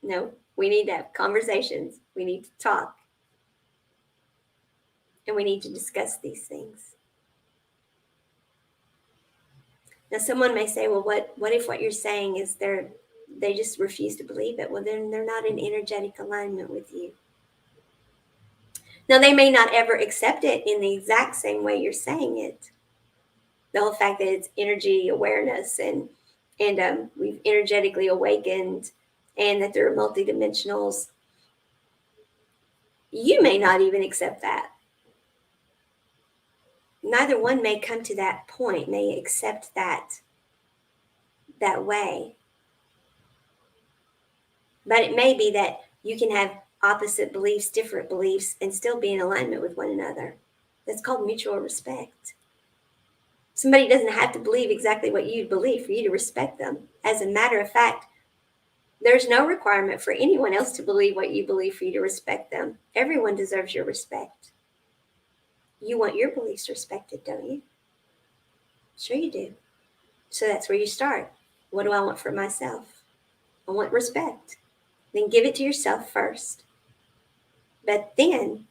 No, we need to have conversations. We need to talk. And we need to discuss these things. Now, someone may say, well, what if what you're saying is they're They just refuse to believe it. Well, then they're not in energetic alignment with you. Now, they may not ever accept it in the exact same way you're saying it. The whole fact that it's energy awareness and we've energetically awakened and that there are multidimensionals, you may not even accept that. Neither one may come to that point, may accept that way. But it may be that you can have opposite beliefs, different beliefs, and still be in alignment with one another. That's called mutual respect. Somebody doesn't have to believe exactly what you believe for you to respect them. As a matter of fact, there's no requirement for anyone else to believe what you believe for you to respect them. Everyone deserves your respect. You want your beliefs respected, don't you? Sure you do. So that's where you start. What do I want for myself? I want respect. Then give it to yourself first. But then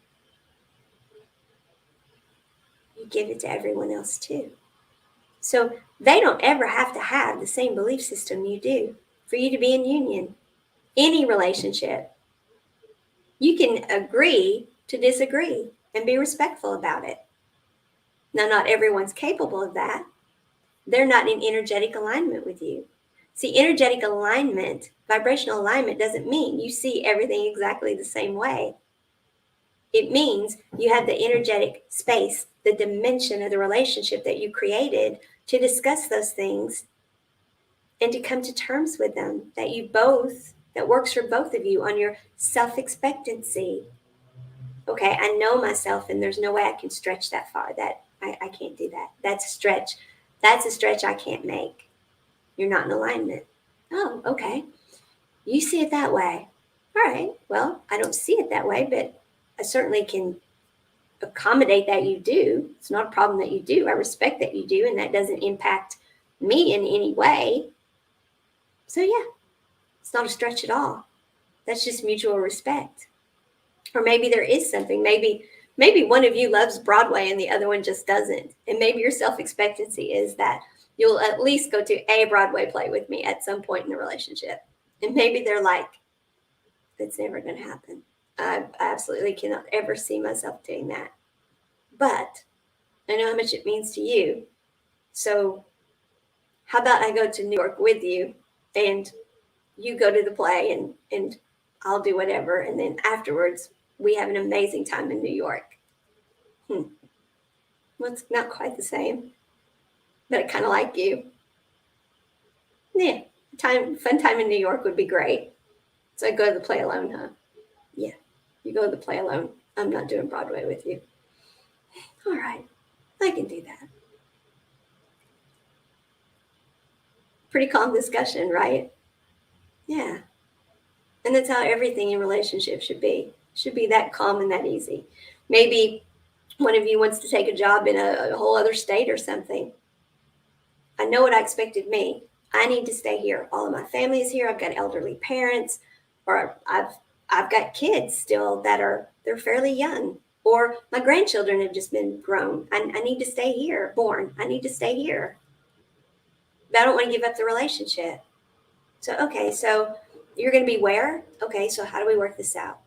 you give it to everyone else too. So they don't ever have to have the same belief system you do for you to be in union. Any relationship, you can agree to disagree and be respectful about it. Now, not everyone's capable of that. They're not in energetic alignment with you. See, energetic alignment, vibrational alignment doesn't mean you see everything exactly the same way. It means you have the energetic space, the dimension of the relationship that you created to discuss those things and to come to terms with them, that works for both of you on your self-expectancy. Okay, I know myself and there's no way I can stretch that far. That I can't do that. That's a stretch. That's a stretch I can't make. You're not in alignment. Oh, okay. You see it that way. All right. Well, I don't see it that way, but I certainly can accommodate that you do. It's not a problem that you do. I respect that you do, and that doesn't impact me in any way. So yeah, it's not a stretch at all. That's just mutual respect. Or maybe there is something. Maybe one of you loves Broadway and the other one just doesn't. And maybe your self-expectancy is that you'll at least go to a Broadway play with me at some point in the relationship. And maybe they're like, it's never going to happen. I absolutely cannot ever see myself doing that. But I know how much it means to you. So how about I go to New York with you and you go to the play and I'll do whatever. And then afterwards, we have an amazing time in New York. Well, it's not quite the same, but I kind of like you. Yeah, fun time in New York would be great. So I go to the play alone, huh? Yeah, you go to the play alone. I'm not doing Broadway with you. All right, I can do that. Pretty calm discussion, right? Yeah. And that's how everything in relationship should be. Should be that calm and that easy. Maybe one of you wants to take a job in a whole other state or something. I know what I expected me. I need to stay here. All of my family is here. I've got elderly parents, or I've got kids still they're fairly young, or my grandchildren have just been grown. I need to stay here. I need to stay here. But I don't want to give up the relationship. So okay, so you're going to be where? Okay, so how do we work this out?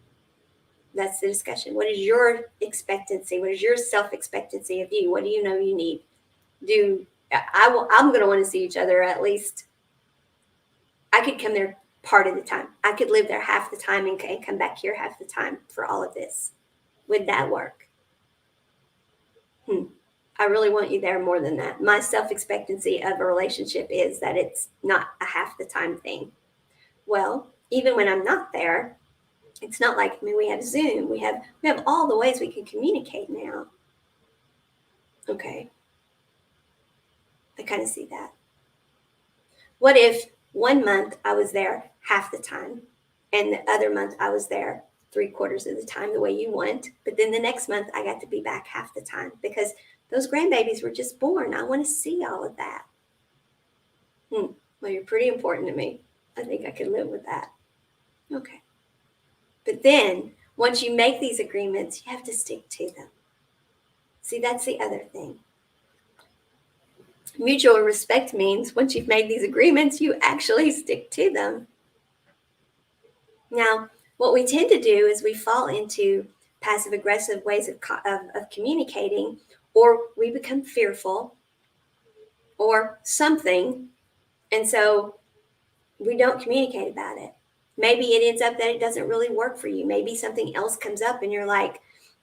That's the discussion. What is your expectancy? What is your self-expectancy of you? What do you know you need? I'm going to want to see each other at least. I could come there part of the time. I could live there half the time and come back here half the time for all of this. Would that work? I really want you there more than that. My self-expectancy of a relationship is that it's not a half the time thing. Well, even when I'm not there, it's not like, we have Zoom. We have all the ways we can communicate now. Okay. I kind of see that. What if 1 month I was there half the time and the other month I was there 3/4 of the time the way you want, but then the next month I got to be back half the time because those grandbabies were just born. I want to see all of that. Well, you're pretty important to me. I think I could live with that. Okay. But then once you make these agreements, you have to stick to them. See, that's the other thing. Mutual respect means once you've made these agreements, you actually stick to them. Now, what we tend to do is we fall into passive aggressive ways of communicating, or we become fearful or something. And so we don't communicate about it. Maybe it ends up that it doesn't really work for you. Maybe something else comes up and you're like,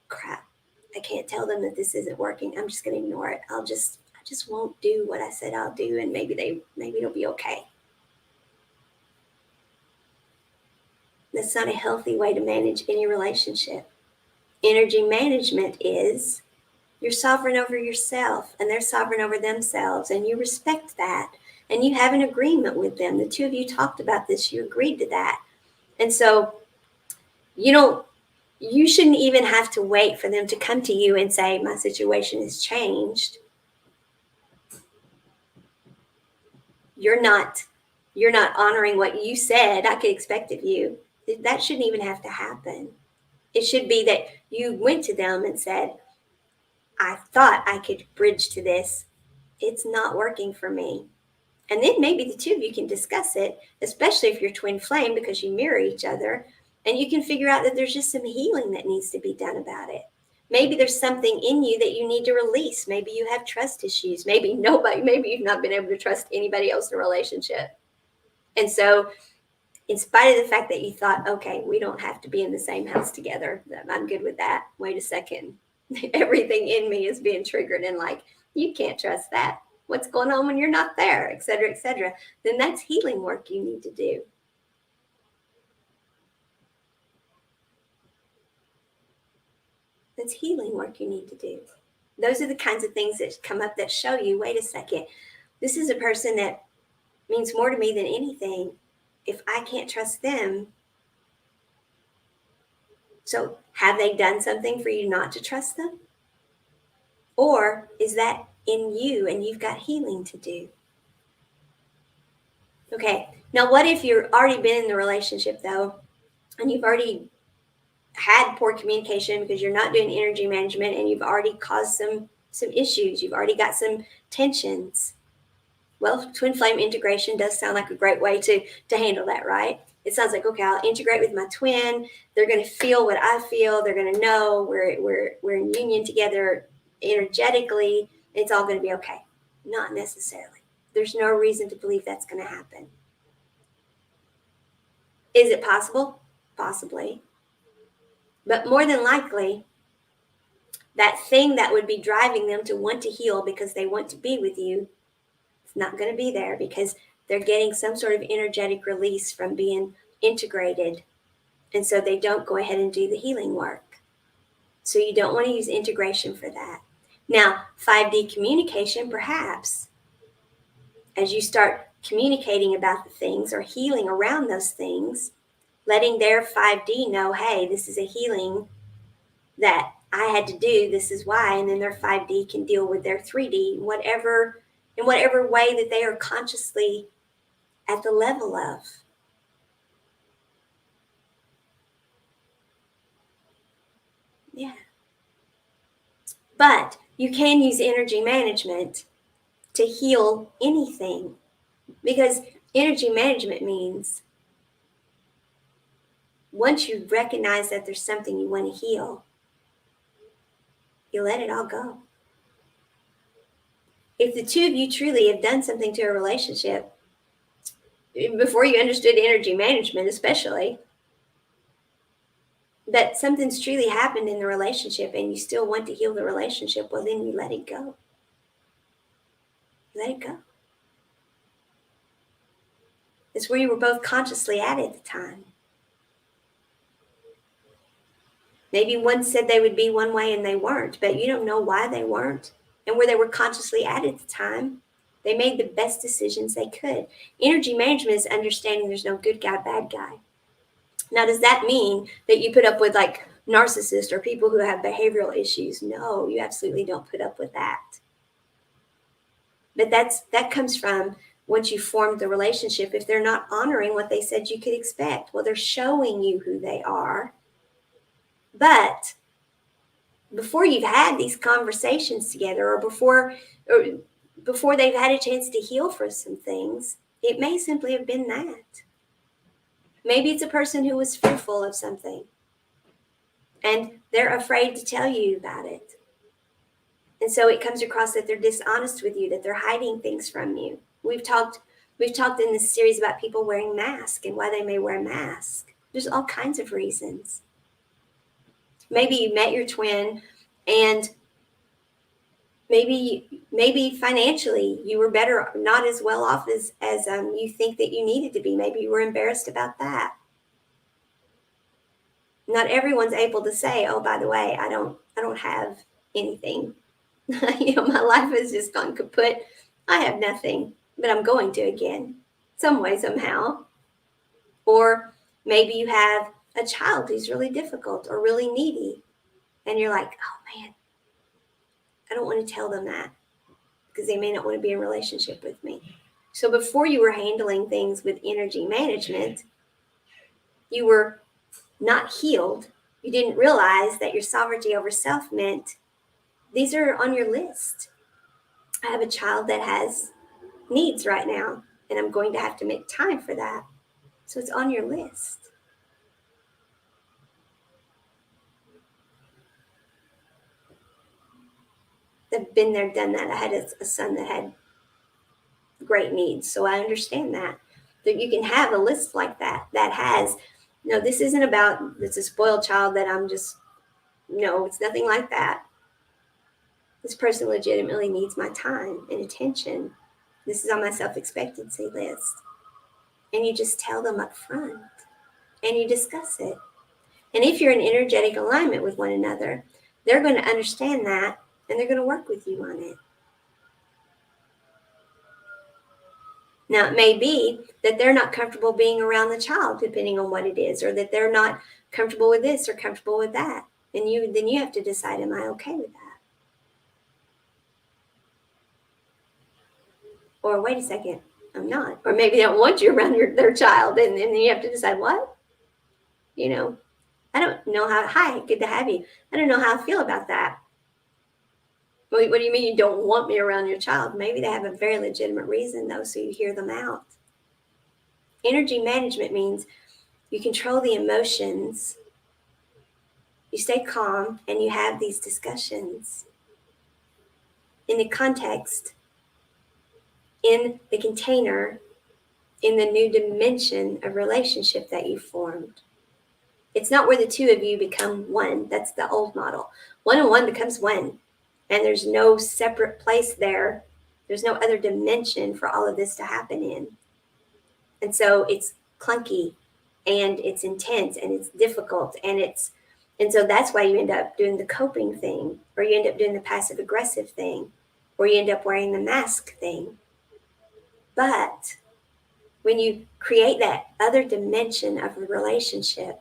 crap, I can't tell them that this isn't working. I'm just going to ignore it. I just won't do what I said I'll do, and maybe it'll be okay. That's not a healthy way to manage any relationship. Energy management is you're sovereign over yourself and they're sovereign over themselves, and you respect that, and you have an agreement with them. The two of you talked about this, you agreed to that. And so you shouldn't even have to wait for them to come to you and say, my situation has changed. You're not honoring what you said I could expect of you. That shouldn't even have to happen. It should be that you went to them and said, I thought I could bridge to this. It's not working for me. And then maybe the two of you can discuss it, especially if you're twin flame, because you mirror each other, and you can figure out that there's just some healing that needs to be done about it. Maybe there's something in you that you need to release. Maybe you have trust issues. Maybe you've not been able to trust anybody else in a relationship. And so in spite of the fact that you thought, okay, we don't have to be in the same house together, I'm good with that. Wait a second. Everything in me is being triggered and like, you can't trust that. What's going on when you're not there, et cetera, et cetera. Then that's healing work you need to do. That's healing work you need to do. Those are the kinds of things that come up that show you, wait a second, this is a person that means more to me than anything. If I can't trust them, so have they done something for you not to trust them? Or is that in you and you've got healing to do? Okay, now what if you've already been in the relationship though, and you've already had poor communication because you're not doing energy management, and you've already caused some issues, you've already got some tensions? Well, twin flame integration does sound like a great way to handle that, right? It sounds like, okay, I'll integrate with my twin. They're going to feel what I feel. They're going to know we're in union together energetically. It's all going to be okay. Not necessarily. There's no reason to believe that's going to happen. Is it possible? Possibly. But more than likely, that thing that would be driving them to want to heal because they want to be with you, it's not going to be there because they're getting some sort of energetic release from being integrated. And so they don't go ahead and do the healing work. So you don't want to use integration for that. Now, 5D communication, perhaps, as you start communicating about the things or healing around those things, letting their 5D know, hey, this is a healing that I had to do, this is why, and then their 5D can deal with their 3D in whatever way that they are consciously at the level of. Yeah. But you can use energy management to heal anything, because energy management means once you recognize that there's something you want to heal, you let it all go. If the two of you truly have done something to a relationship, before you understood energy management especially, that something's truly happened in the relationship and you still want to heal the relationship, well, then you let it go. Let it go. It's where you were both consciously at the time. Maybe one said they would be one way and they weren't, but you don't know why they weren't and where they were consciously at the time. They made the best decisions they could. Energy management is understanding there's no good guy, bad guy. Now, does that mean that you put up with like narcissists or people who have behavioral issues? No, you absolutely don't put up with that. But that comes from once you formed the relationship, if they're not honoring what they said you could expect. Well, they're showing you who they are. But before you've had these conversations together, or before they've had a chance to heal for some things, it may simply have been that. Maybe it's a person who was fearful of something and they're afraid to tell you about it. And so it comes across that they're dishonest with you, that they're hiding things from you. We've talked in this series about people wearing masks and why they may wear masks. There's all kinds of reasons. Maybe you met your twin and maybe financially you were better, not as well off as you think that you needed to be. Maybe you were embarrassed about that. Not everyone's able to say, oh, by the way, I don't have anything. My life has just gone kaput. I have nothing, but I'm going to again, some way, somehow. Or maybe you have a child who's really difficult or really needy, and you're like, oh man, I don't want to tell them that because they may not want to be in a relationship with me. So before you were handling things with energy management, you were not healed. You didn't realize that your sovereignty over self meant these are on your list. I have a child that has needs right now, and I'm going to have to make time for that. So it's on your list. I've been there, done that. I had a son that had great needs, so I understand that you can have a list like that has, no, this isn't about, it's a spoiled child that I'm just, no, it's nothing like that. This person legitimately needs my time and attention. This is on my self-expectancy list. And you just tell them up front and you discuss it. And if you're in energetic alignment with one another, they're going to understand that and they're going to work with you on it. Now, it may be that they're not comfortable being around the child, depending on what it is, or that they're not comfortable with this or comfortable with that. And then you have to decide, am I okay with that? Or wait a second, I'm not. Or maybe they don't want you around their child, and then you have to decide, what? I don't know how, hi, good to have you. I don't know how I feel about that. What do you mean you don't want me around your child? Maybe they have a very legitimate reason, though, so you hear them out. Energy management means you control the emotions, you stay calm, and you have these discussions in the context, in the container, in the new dimension of relationship that you formed. It's not where the two of you become one. That's the old model. One and one becomes one. And there's no separate place there. There's no other dimension for all of this to happen in. And so it's clunky and it's intense and it's difficult. And so that's why you end up doing the coping thing, or you end up doing the passive aggressive thing, or you end up wearing the mask thing. But when you create that other dimension of a relationship,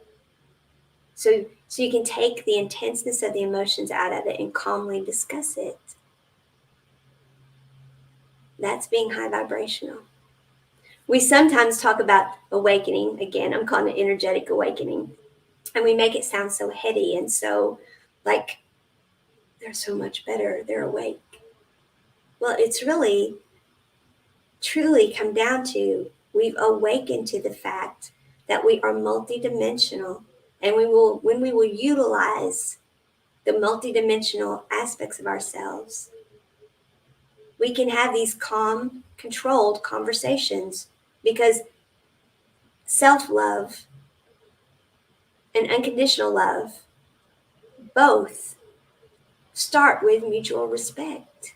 so you can take the intenseness of the emotions out of it and calmly discuss it. That's being high vibrational. We sometimes talk about awakening. Again, I'm calling it energetic awakening. And we make it sound so heady and so like they're so much better. They're awake. Well, it's really truly come down to we've awakened to the fact that we are multidimensional. And when we will utilize the multidimensional aspects of ourselves, we can have these calm, controlled conversations, because self-love and unconditional love both start with mutual respect.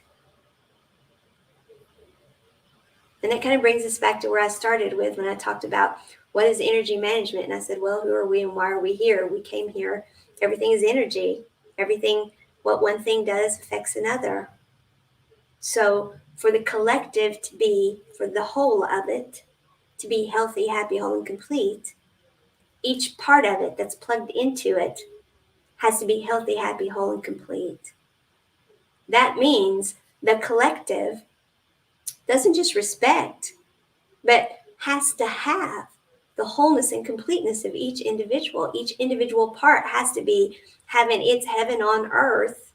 And that kind of brings us back to where I started with when I talked about what is energy management. And I said, well, who are we and why are we here? We came here. Everything is energy. Everything, what one thing does affects another. So for the collective to be, for the whole of it, to be healthy, happy, whole, and complete, each part of it that's plugged into it has to be healthy, happy, whole, and complete. That means the collective doesn't just respect, but has to have the wholeness and completeness of each individual. Each individual part has to be having its heaven on earth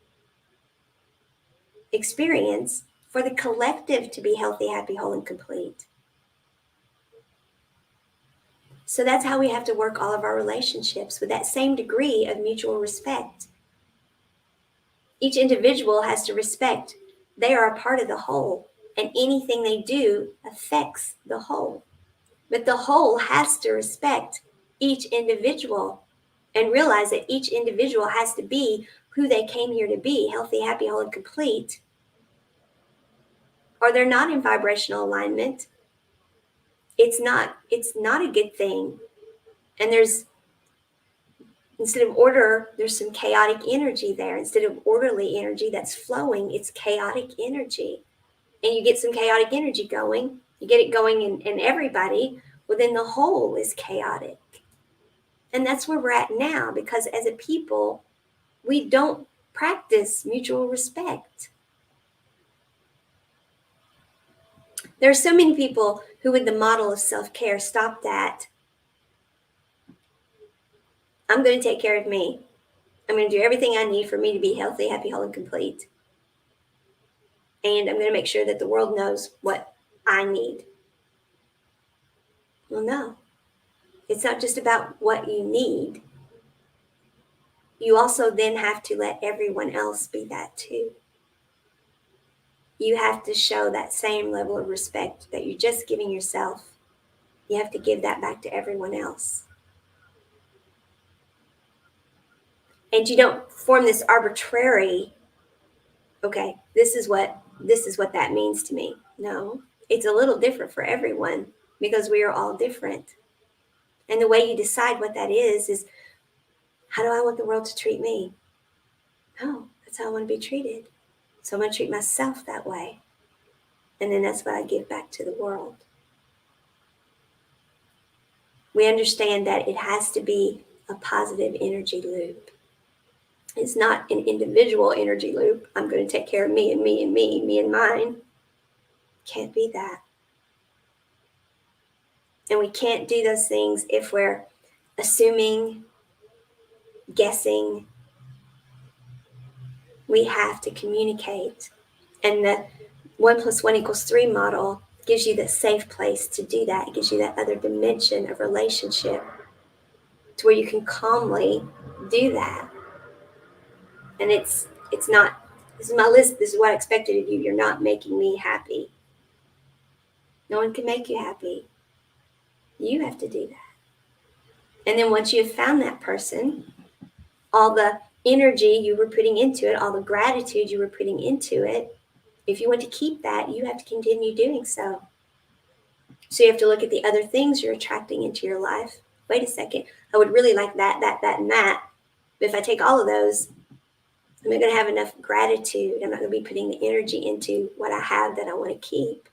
experience for the collective to be healthy, happy, whole, and complete. So that's how we have to work all of our relationships, with that same degree of mutual respect. Each individual has to respect they are a part of the whole, and anything they do affects the whole. But the whole has to respect each individual and realize that each individual has to be who they came here to be, healthy, happy, whole, and complete, or they're not in vibrational alignment. It's not a good thing. And instead of order, there's some chaotic energy there. Instead of orderly energy that's flowing, it's chaotic energy. And you get some chaotic energy going, you get it going in everybody, well, then the whole is chaotic. And that's where we're at now, because as a people, we don't practice mutual respect. There are so many people who, with the model of self-care, stopped at, I'm going to take care of me. I'm going to do everything I need for me to be healthy, happy, whole, and complete. And I'm going to make sure that the world knows what I need. Well, no. It's not just about what you need. You also then have to let everyone else be that too. You have to show that same level of respect that you're just giving yourself. You have to give that back to everyone else. And you don't form this arbitrary, okay, this is what that means to me. No, it's a little different for everyone because we are all different. And the way you decide what that is how do I want the world to treat me? Oh, that's how I want to be treated. So I'm going to treat myself that way. And then that's what I give back to the world. We understand that it has to be a positive energy loop. It's not an individual energy loop. I'm going to take care of me and me and me and mine. Can't be that. And we can't do those things if we're assuming, guessing. We have to communicate. And the 1 + 1 = 3 model gives you the safe place to do that. It gives you that other dimension of relationship to where you can calmly do that. And it's not, this is my list, this is what I expected of you. You're not making me happy. No one can make you happy. You have to do that. And then once you have found that person, all the energy you were putting into it, all the gratitude you were putting into it, if you want to keep that, you have to continue doing so. So you have to look at the other things you're attracting into your life. Wait a second, I would really like that, and that. But if I take all of those, I'm not going to have enough gratitude. I'm not going to be putting the energy into what I have that I want to keep.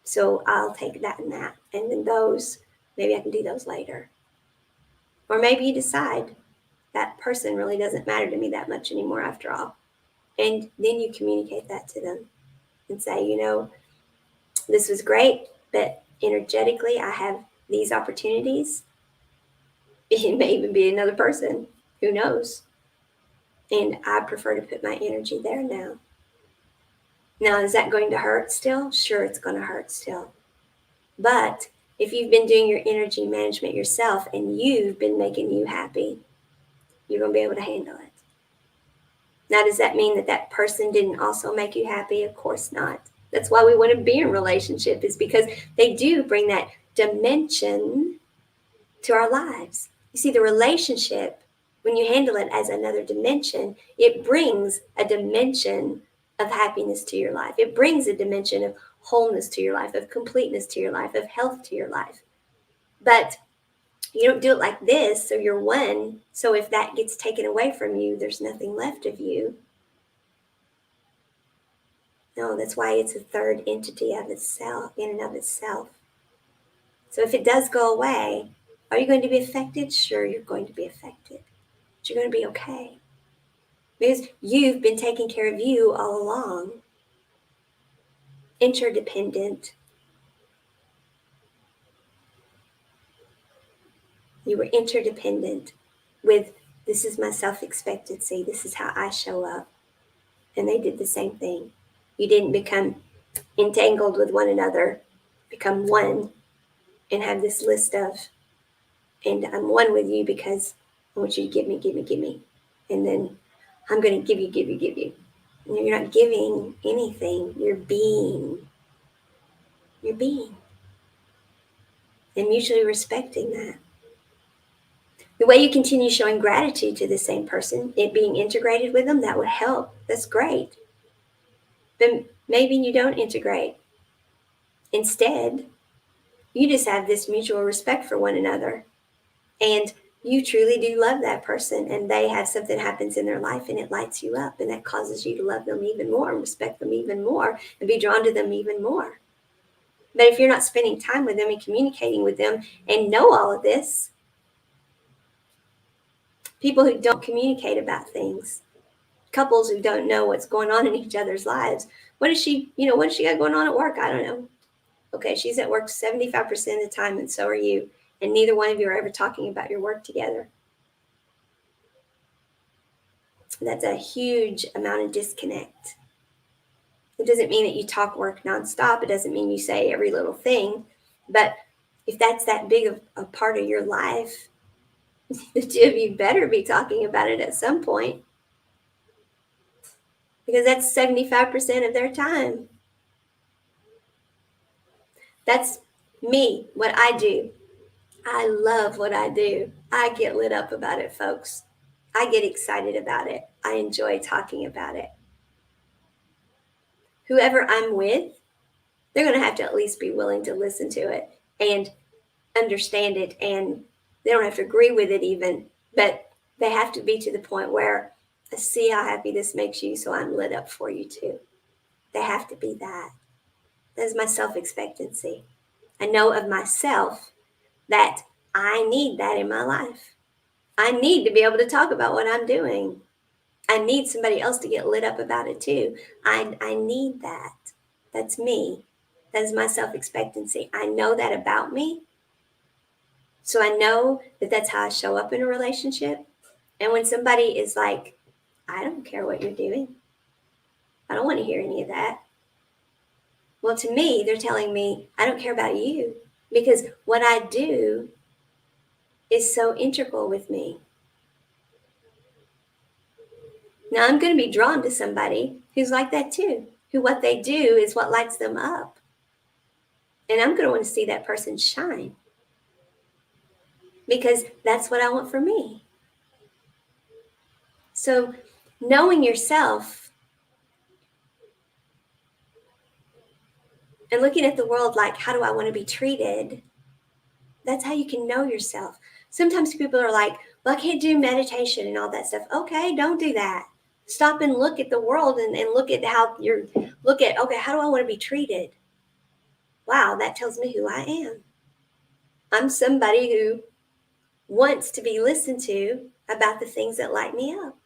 So I'll take that and that. And then those, maybe I can do those later. Or maybe you decide that person really doesn't matter to me that much anymore after all. And then you communicate that to them and say, this was great, but energetically I have these opportunities. It may even be another person. Who knows? And I prefer to put my energy there now. Now, is that going to hurt still? Sure, it's going to hurt still. But if you've been doing your energy management yourself and you've been making you happy, you're going to be able to handle it. Now, does that mean that person didn't also make you happy? Of course not. That's why we want to be in a relationship, is because they do bring that dimension to our lives. You see, the relationship, when you handle it as another dimension, it brings a dimension of happiness to your life. It brings a dimension of wholeness to your life, of completeness to your life, of health to your life. But you don't do it like this, so you're one. So if that gets taken away from you, there's nothing left of you. No, that's why it's a third entity of itself, in and of itself. So if it does go away, are you going to be affected? Sure, you're going to be affected. But you're going to be okay. Because you've been taking care of you all along. Interdependent. You were interdependent with, this is my self-expectancy. This is how I show up. And they did the same thing. You didn't become entangled with one another, become one, and have this list of, and I'm one with you because I want you to give me, give me, give me. And then I'm going to give you, give you, give you. And you're not giving anything. You're being. You're being. And mutually respecting that. The way you continue showing gratitude to the same person, it being integrated with them, that would help. That's great. But maybe you don't integrate. Instead, you just have this mutual respect for one another. And you truly do love that person, and they have something happens in their life and it lights you up, and that causes you to love them even more and respect them even more and be drawn to them even more. But if you're not spending time with them and communicating with them and know all of this, people who don't communicate about things, couples who don't know what's going on in each other's lives. What is she got going on at work? I don't know. Okay, she's at work 75% of the time, and so are you. And neither one of you are ever talking about your work together. That's a huge amount of disconnect. It doesn't mean that you talk work nonstop. It doesn't mean you say every little thing. But if that's that big of a part of your life, the two of you better be talking about it at some point. Because that's 75% of their time. That's me, what I do. I love what I do. I get lit up about it, folks. I get excited about it. I enjoy talking about it. Whoever I'm with, they're going to have to at least be willing to listen to it and understand it. And they don't have to agree with it even, but they have to be to the point where I see how happy this makes you, so I'm lit up for you too. They have to be that. That's my self-expectancy. I know of myself that I need that in my life. I need to be able to talk about what I'm doing. I need somebody else to get lit up about it too. I need that. That's me. That's my self-expectancy. I know that about me. So I know that that's how I show up in a relationship. And when somebody is like, I don't care what you're doing, I don't want to hear any of that. Well, to me, they're telling me, I don't care about you, because what I do is so integral with me. Now, I'm going to be drawn to somebody who's like that too, who what they do is what lights them up. And I'm going to want to see that person shine, because that's what I want for me. So knowing yourself and looking at the world like, how do I want to be treated? That's how you can know yourself. Sometimes people are like, well, I can't do meditation and all that stuff. Okay, don't do that. Stop and look at the world and look at how okay, how do I want to be treated? Wow, that tells me who I am. I'm somebody who wants to be listened to about the things that light me up.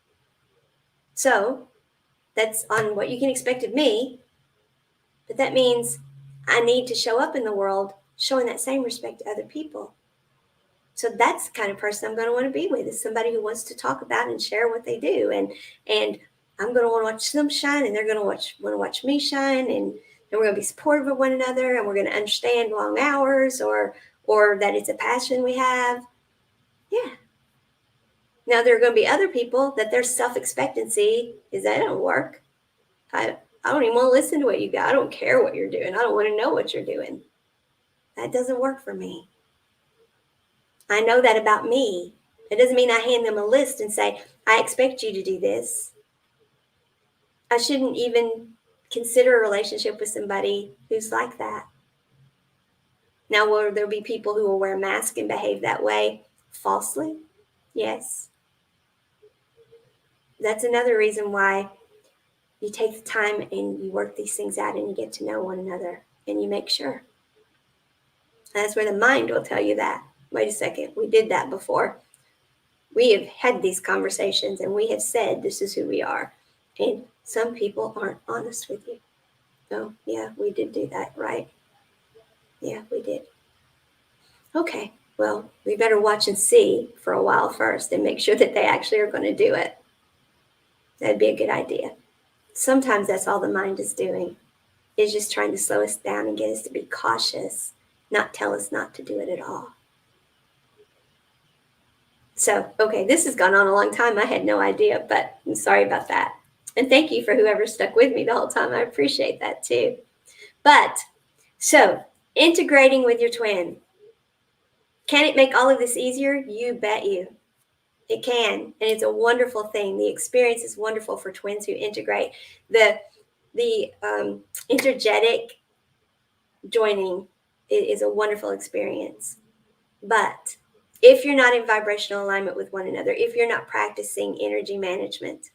So that's on what you can expect of me. But that means I need to show up in the world showing that same respect to other people. So that's the kind of person I'm going to want to be with, is somebody who wants to talk about and share what they do. And I'm going to want to watch them shine, and they're going to want to watch me shine, and we're going to be supportive of one another, and we're going to understand long hours or that it's a passion we have. Yeah. Now, there are going to be other people that their self-expectancy is that it don't work. I don't even want to listen to what you got. I don't care what you're doing. I don't want to know what you're doing. That doesn't work for me. I know that about me. It doesn't mean I hand them a list and say, I expect you to do this. I shouldn't even consider a relationship with somebody who's like that. Now, will there be people who will wear a mask and behave that way falsely? Yes. That's another reason why you take the time and you work these things out and you get to know one another and you make sure. That's where the mind will tell you that. Wait a second, we did that before. We have had these conversations and we have said this is who we are. And some people aren't honest with you. Oh, yeah, we did do that, right? Yeah, we did. Okay, well, we better watch and see for a while first and make sure that they actually are going to do it. That'd be a good idea. Sometimes that's all the mind is doing, is just trying to slow us down and get us to be cautious, not tell us not to do it at all. So, okay, this has gone on a long time. I had no idea, but I'm sorry about that. And thank you for whoever stuck with me the whole time. I appreciate that too. But, so, integrating with your twin. Can it make all of this easier? You bet you. It can. And it's a wonderful thing. The experience is wonderful for twins who integrate. The energetic joining is a wonderful experience. But if you're not in vibrational alignment with one another, if you're not practicing energy management,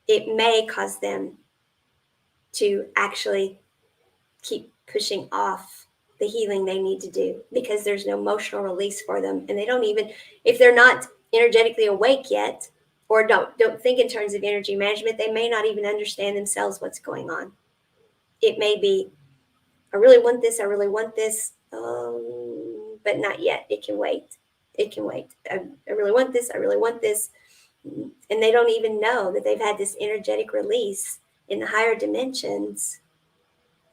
it may cause them to actually keep pushing off the healing they need to do, because there's no emotional release for them. And they don't even, if they're not energetically awake yet, or don't think in terms of energy management, they may not even understand themselves what's going on. It may be, I really want this, but not yet. It can wait. I really want this, and they don't even know that they've had this energetic release in the higher dimensions.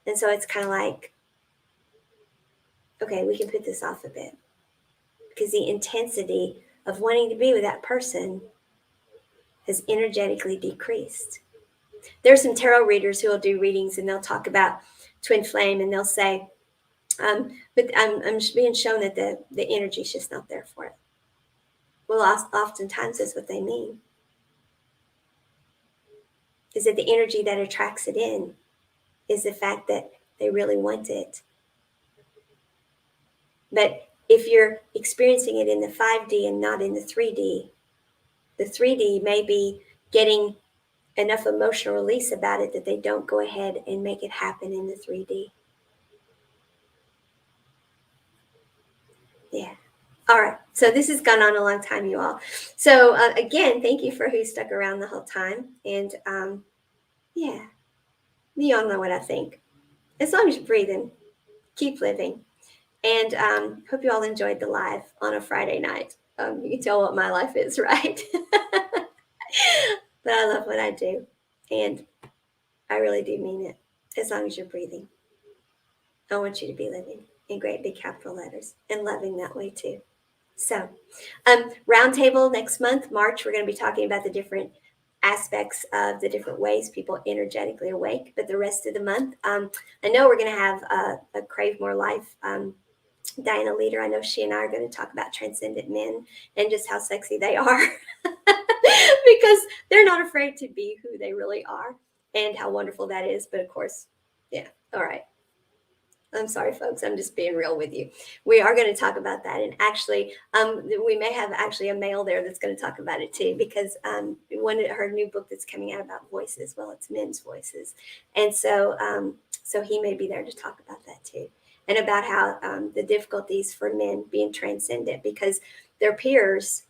And so it's kind of like, okay, we can put this off a bit, because the intensity of wanting to be with that person has energetically decreased. There's some tarot readers who will do readings and they'll talk about twin flame, and they'll say, but I'm being shown that the energy is just not there for it. Well, oftentimes that's what they mean, is that the energy that attracts it in is the fact that they really want it. But if you're experiencing it in the 5D and not in the 3D may be getting enough emotional release about it that they don't go ahead and make it happen in the 3D. Yeah. All right. So this has gone on a long time, you all. So again, thank you for who stuck around the whole time. And yeah, you all know what I think. As long as you're breathing, keep living. And hope you all enjoyed the live on a Friday night. You can tell what my life is, right? But I love what I do. And I really do mean it. As long as you're breathing, I want you to be living in great big capital letters and loving that way too. So, roundtable next month, March, we're going to be talking about the different aspects of the different ways people energetically awake. But the rest of the month, I know we're going to have a Crave More Life Diana Leader. I know she and I are going to talk about transcendent men and just how sexy they are because they're not afraid to be who they really are, and how wonderful that is. But of course, yeah. All right. I'm sorry, folks. I'm just being real with you. We are going to talk about that. And actually, we may have actually a male there that's going to talk about it too, because her new book that's coming out about voices, well, it's men's voices. And so, so he may be there to talk about that too. And about how the difficulties for men being transcendent, because their peers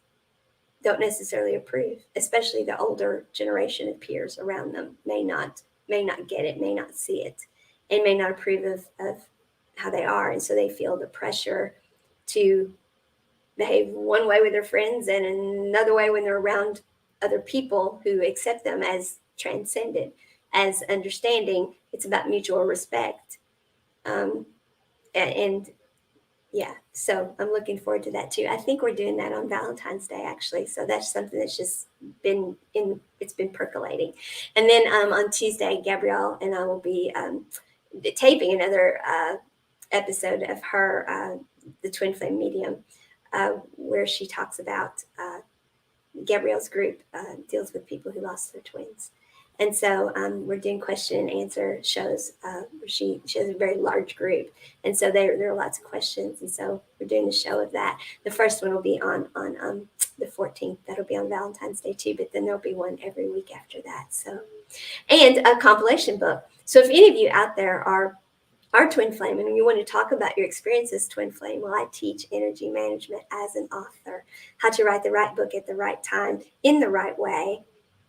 don't necessarily approve, especially the older generation of peers around them may not get it, may not see it, and may not approve of how they are. And so they feel the pressure to behave one way with their friends and another way when they're around other people who accept them as transcendent, as understanding. It's about mutual respect. And yeah, so I'm looking forward to that too. I think we're doing that on Valentine's Day, actually. So that's something that's just been it's been percolating. And then on Tuesday, Gabrielle and I will be taping another episode of her, the Twin Flame Medium, where she talks about Gabrielle's group deals with people who lost their twins. And so we're doing question and answer shows. She has a very large group. And so there are lots of questions. And so we're doing the show of that. The first one will be on the 14th. That'll be on Valentine's Day too. But then there'll be one every week after that. So, and a compilation book. So if any of you out there are twin flame and you want to talk about your experience as twin flame, well, I teach energy management as an author, how to write the right book at the right time in the right way,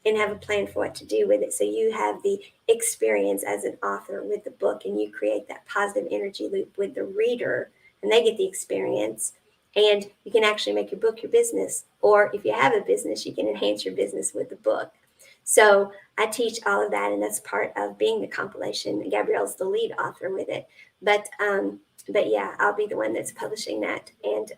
and have a plan for what to do with it. So you have the experience as an author with the book, and you create that positive energy loop with the reader, and they get the experience. And you can actually make your book your business. Or if you have a business, you can enhance your business with the book. So I teach all of that, and that's part of being the compilation. Gabrielle's the lead author with it, but yeah, I'll be the one that's publishing that, and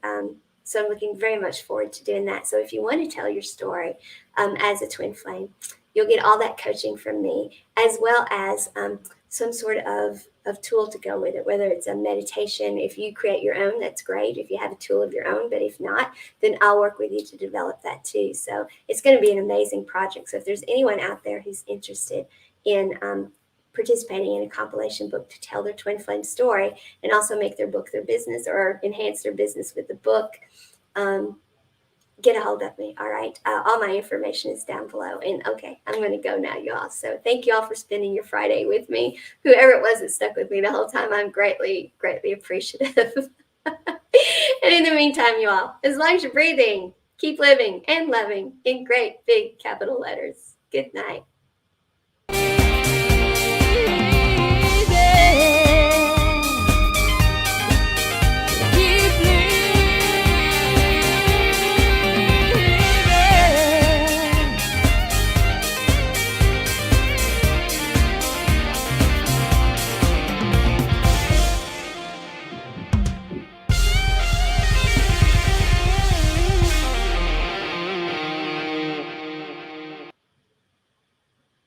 so I'm looking very much forward to doing that. So if you want to tell your story as a twin flame, you'll get all that coaching from me, as well as some sort of tool to go with it, whether it's a meditation. If you create your own, that's great. If you have a tool of your own, but if not, then I'll work with you to develop that too. So it's going to be an amazing project. So if there's anyone out there who's interested in participating in a compilation book to tell their twin flame story and also make their book their business or enhance their business with the book, get a hold of me. All right. All my information is down below. And okay, I'm going to go now, y'all. So thank you all for spending your Friday with me. Whoever it was that stuck with me the whole time, I'm greatly, greatly appreciative. And in the meantime, you all, as long as you're breathing, keep living and loving in great big capital letters. Good night.